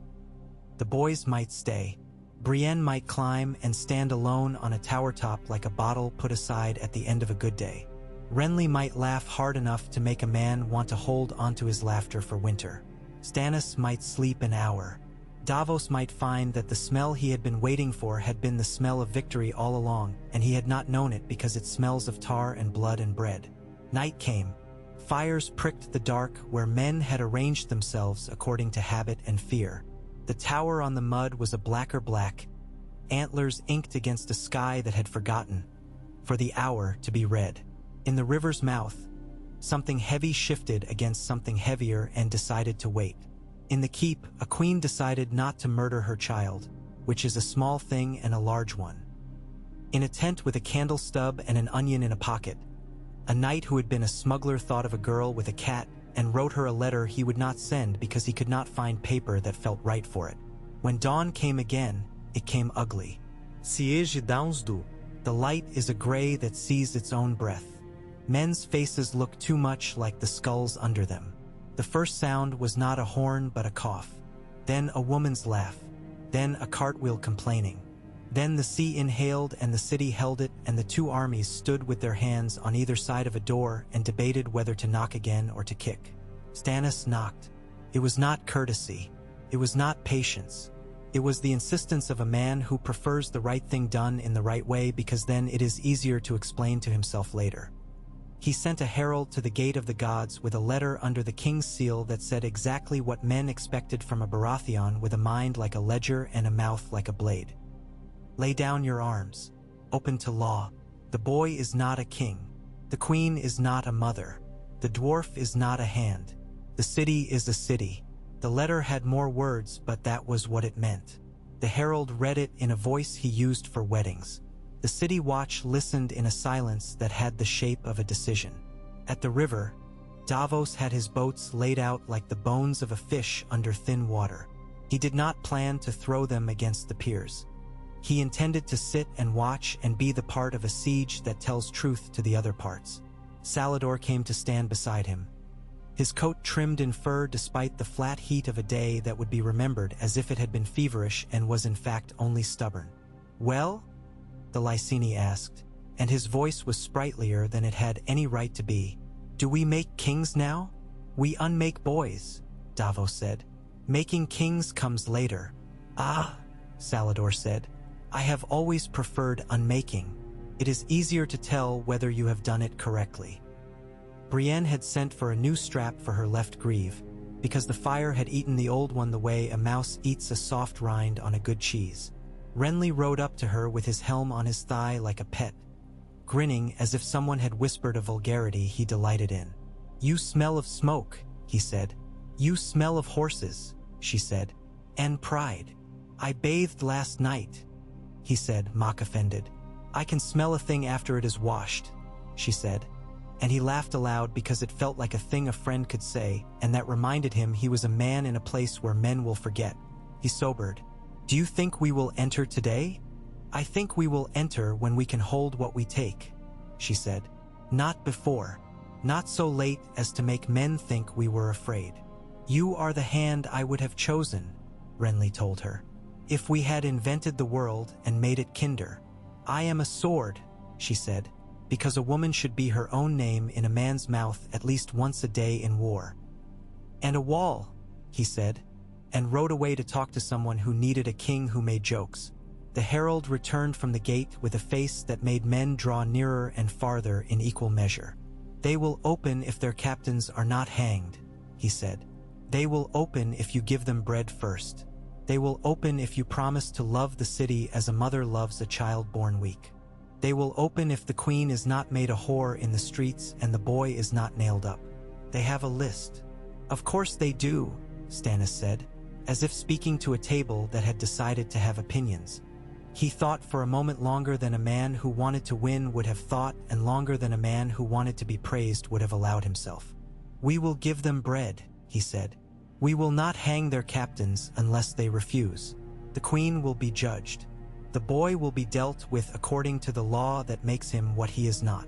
The boys might stay. Brienne might climb and stand alone on a tower top like a bottle put aside at the end of a good day. Renly might laugh hard enough to make a man want to hold onto his laughter for winter. Stannis might sleep an hour. Davos might find that the smell he had been waiting for had been the smell of victory all along, and he had not known it because it smells of tar and blood and bread. Night came. Fires pricked the dark where men had arranged themselves according to habit and fear. The tower on the mud was a blacker black, antlers inked against a sky that had forgotten, for the hour to be red. In the river's mouth, something heavy shifted against something heavier and decided to wait. In the keep, a queen decided not to murder her child, which is a small thing and a large one. In a tent with a candle stub and an onion in a pocket, a knight who had been a smuggler thought of a girl with a cat and wrote her a letter he would not send because he could not find paper that felt right for it. When dawn came again, it came ugly. Siege downsdu. The light is a gray that sees its own breath. Men's faces look too much like the skulls under them. The first sound was not a horn but a cough. Then a woman's laugh. Then a cartwheel complaining. Then the sea inhaled and the city held it, and the two armies stood with their hands on either side of a door and debated whether to knock again or to kick. Stannis knocked. It was not courtesy. It was not patience. It was the insistence of a man who prefers the right thing done in the right way because then it is easier to explain to himself later. He sent a herald to the gate of the gods with a letter under the king's seal that said exactly what men expected from a Baratheon with a mind like a ledger and a mouth like a blade. Lay down your arms. Open to law. The boy is not a king. The queen is not a mother. The dwarf is not a hand. The city is a city. The letter had more words, but that was what it meant. The herald read it in a voice he used for weddings. The city watch listened in a silence that had the shape of a decision. At the river, Davos had his boats laid out like the bones of a fish under thin water. He did not plan to throw them against the piers. He intended to sit and watch and be the part of a siege that tells truth to the other parts. Salador came to stand beside him. His coat trimmed in fur despite the flat heat of a day that would be remembered as if it had been feverish and was in fact only stubborn. "Well?" the Lyseni asked, and his voice was sprightlier than it had any right to be. "Do we make kings now?" "We unmake boys," Davos said. "Making kings comes later." "Ah," Salador said. "I have always preferred unmaking. It is easier to tell whether you have done it correctly." Brienne had sent for a new strap for her left greave, because the fire had eaten the old one the way a mouse eats a soft rind on a good cheese. Renly rode up to her with his helm on his thigh like a pet, grinning as if someone had whispered a vulgarity he delighted in. "You smell of smoke," he said. "You smell of horses," she said. "And pride." "I bathed last night," he said, mock-offended. "I can smell a thing after it is washed," she said. And he laughed aloud because it felt like a thing a friend could say, and that reminded him he was a man in a place where men will forget. He sobered. "Do you think we will enter today?" "I think we will enter when we can hold what we take," she said. "Not before. Not so late as to make men think we were afraid." "You are the hand I would have chosen," Renly told her. "If we had invented the world and made it kinder." "I am a sword," she said, "because a woman should be her own name in a man's mouth at least once a day in war." "And a wall," he said, and rode away to talk to someone who needed a king who made jokes. The herald returned from the gate with a face that made men draw nearer and farther in equal measure. "They will open if their captains are not hanged," he said. "They will open if you give them bread first. They will open if you promise to love the city as a mother loves a child born weak. They will open if the queen is not made a whore in the streets and the boy is not nailed up. They have a list. Of course they do, Stannis said, as if speaking to a table that had decided to have opinions. He thought for a moment longer than a man who wanted to win would have thought, and longer than a man who wanted to be praised would have allowed himself. We will give them bread, he said. We will not hang their captains unless they refuse. The queen will be judged. The boy will be dealt with according to the law that makes him what he is not.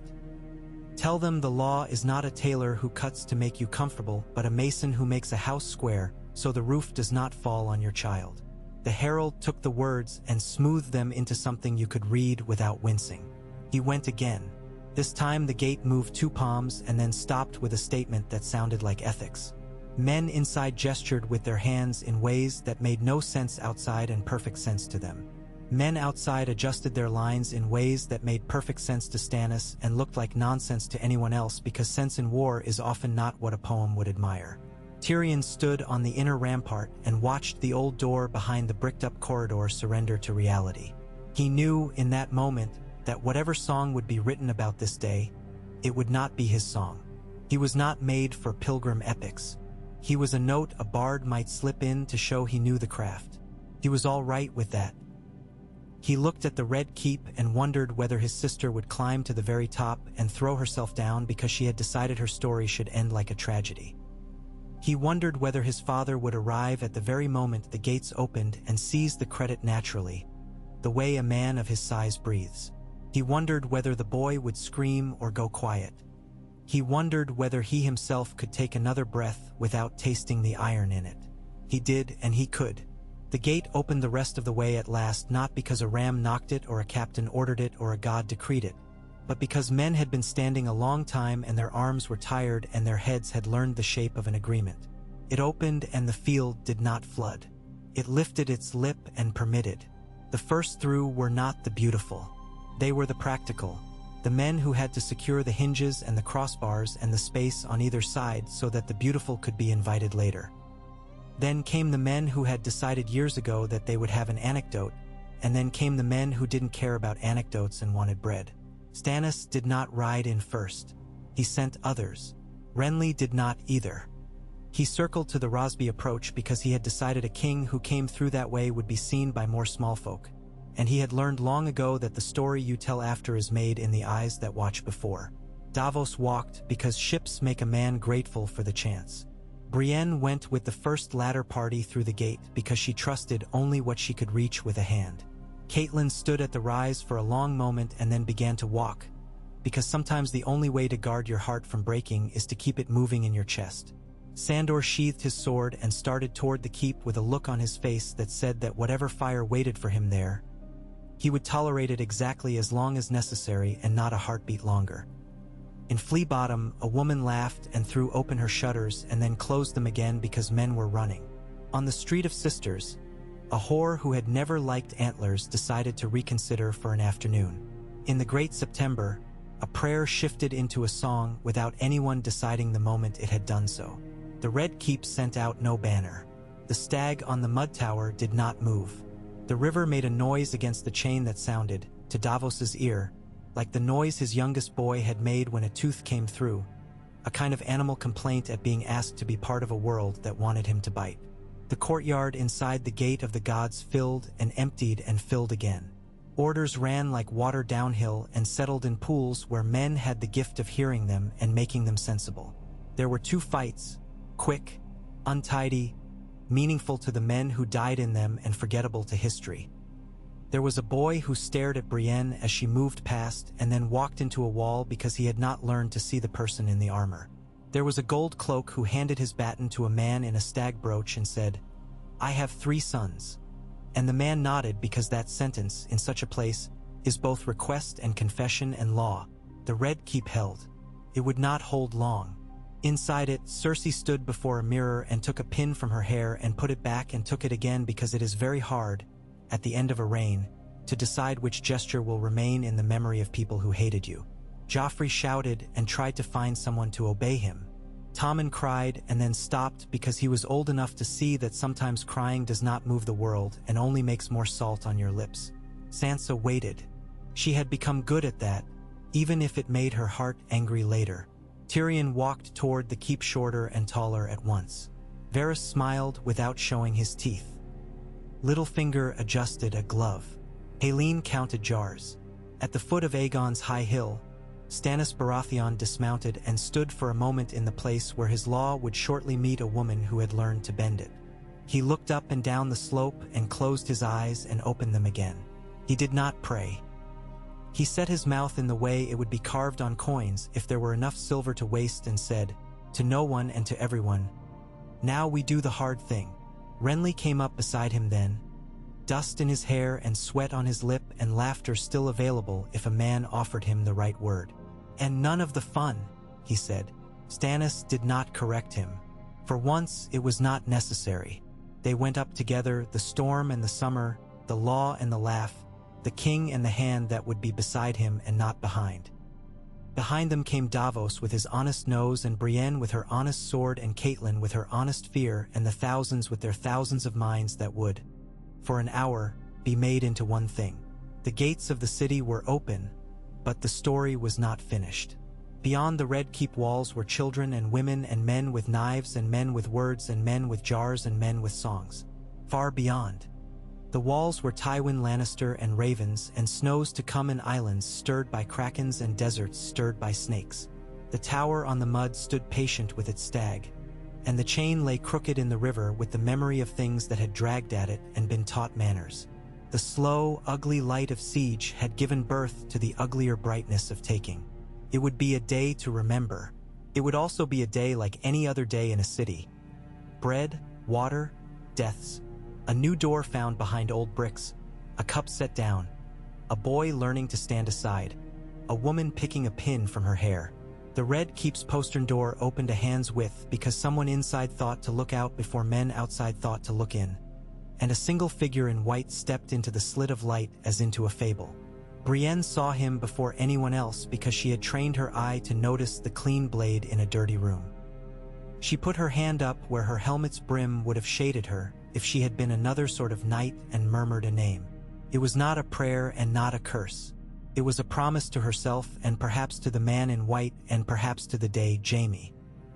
Tell them the law is not a tailor who cuts to make you comfortable, but a mason who makes a house square so the roof does not fall on your child. The herald took the words and smoothed them into something you could read without wincing. He went again. This time the gate moved 2 palms and then stopped with a statement that sounded like ethics. Men inside gestured with their hands in ways that made no sense outside and perfect sense to them. Men outside adjusted their lines in ways that made perfect sense to Stannis and looked like nonsense to anyone else, because sense in war is often not what a poem would admire. Tyrion stood on the inner rampart and watched the old door behind the bricked-up corridor surrender to reality. He knew in that moment that whatever song would be written about this day, it would not be his song. He was not made for pilgrim epics. He was a note a bard might slip in to show he knew the craft. He was all right with that. He looked at the Red Keep and wondered whether his sister would climb to the very top and throw herself down because she had decided her story should end like a tragedy. He wondered whether his father would arrive at the very moment the gates opened and seize the credit naturally, the way a man of his size breathes. He wondered whether the boy would scream or go quiet. He wondered whether he himself could take another breath without tasting the iron in it. He did, and he could. The gate opened the rest of the way at last, not because a ram knocked it or a captain ordered it or a god decreed it, but because men had been standing a long time and their arms were tired and their heads had learned the shape of an agreement. It opened and the field did not flood. It lifted its lip and permitted. The first through were not the beautiful. They were the practical. The men who had to secure the hinges and the crossbars and the space on either side so that the beautiful could be invited later. Then came the men who had decided years ago that they would have an anecdote, and then came the men who didn't care about anecdotes and wanted bread. Stannis did not ride in first. He sent others. Renly did not either. He circled to the Rosby approach because he had decided a king who came through that way would be seen by more small folk, and he had learned long ago that the story you tell after is made in the eyes that watch before. Davos walked because ships make a man grateful for the chance. Brienne went with the first ladder party through the gate because she trusted only what she could reach with a hand. Catelyn stood at the rise for a long moment and then began to walk, because sometimes the only way to guard your heart from breaking is to keep it moving in your chest. Sandor sheathed his sword and started toward the keep with a look on his face that said that whatever fire waited for him there, he would tolerate it exactly as long as necessary and not a heartbeat longer. In Flea Bottom, a woman laughed and threw open her shutters and then closed them again because men were running. On the Street of Sisters, a whore who had never liked antlers decided to reconsider for an afternoon. In the Great September, a prayer shifted into a song without anyone deciding the moment it had done so. The Red Keep sent out no banner. The stag on the mud tower did not move. The river made a noise against the chain that sounded, to Davos's ear, like the noise his youngest boy had made when a tooth came through, a kind of animal complaint at being asked to be part of a world that wanted him to bite. The courtyard inside the Gate of the Gods filled and emptied and filled again. Orders ran like water downhill and settled in pools where men had the gift of hearing them and making them sensible. There were 2 fights, quick, untidy, meaningful to the men who died in them and forgettable to history. There was a boy who stared at Brienne as she moved past and then walked into a wall because he had not learned to see the person in the armor. There was a gold cloak who handed his baton to a man in a stag brooch and said, "I have 3 sons." And the man nodded because that sentence, in such a place, is both request and confession and law. The Red Keep held. It would not hold long. Inside it, Cersei stood before a mirror and took a pin from her hair and put it back and took it again because it is very hard, at the end of a reign, to decide which gesture will remain in the memory of people who hated you. Joffrey shouted and tried to find someone to obey him. Tommen cried and then stopped because he was old enough to see that sometimes crying does not move the world and only makes more salt on your lips. Sansa waited. She had become good at that, even if it made her heart angry later. Tyrion walked toward the keep shorter and taller at once. Varys smiled without showing his teeth. Littlefinger adjusted a glove. Haleen counted jars. At the foot of Aegon's high hill, Stannis Baratheon dismounted and stood for a moment in the place where his law would shortly meet a woman who had learned to bend it. He looked up and down the slope and closed his eyes and opened them again. He did not pray. He set his mouth in the way it would be carved on coins if there were enough silver to waste and said, to no one and to everyone, "Now we do the hard thing." Renly came up beside him then, dust in his hair and sweat on his lip and laughter still available if a man offered him the right word. "And none of the fun," he said. Stannis did not correct him. For once, it was not necessary. They went up together, the storm and the summer, the law and the laugh, the king and the hand that would be beside him and not behind. Behind them came Davos with his honest nose and Brienne with her honest sword and Catelyn with her honest fear and the thousands with their thousands of minds that would, for an hour, be made into one thing. The gates of the city were open, but the story was not finished. Beyond the Red Keep walls were children and women and men with knives and men with words and men with jars and men with songs. Far beyond. The walls were Tywin Lannister and ravens and snows to come and islands stirred by krakens and deserts stirred by snakes. The tower on the mud stood patient with its stag, and the chain lay crooked in the river with the memory of things that had dragged at it and been taught manners. The slow, ugly light of siege had given birth to the uglier brightness of taking. It would be a day to remember. It would also be a day like any other day in a city. Bread, water, deaths. A new door found behind old bricks, a cup set down, a boy learning to stand aside, a woman picking a pin from her hair. The Red Keep's postern door opened a hand's width because someone inside thought to look out before men outside thought to look in, and a single figure in white stepped into the slit of light as into a fable. Brienne saw him before anyone else because she had trained her eye to notice the clean blade in a dirty room. She put her hand up where her helmet's brim would have shaded her if she had been another sort of knight and murmured a name. It was not a prayer and not a curse. It was a promise to herself and perhaps to the man in white and perhaps to the day Jaime.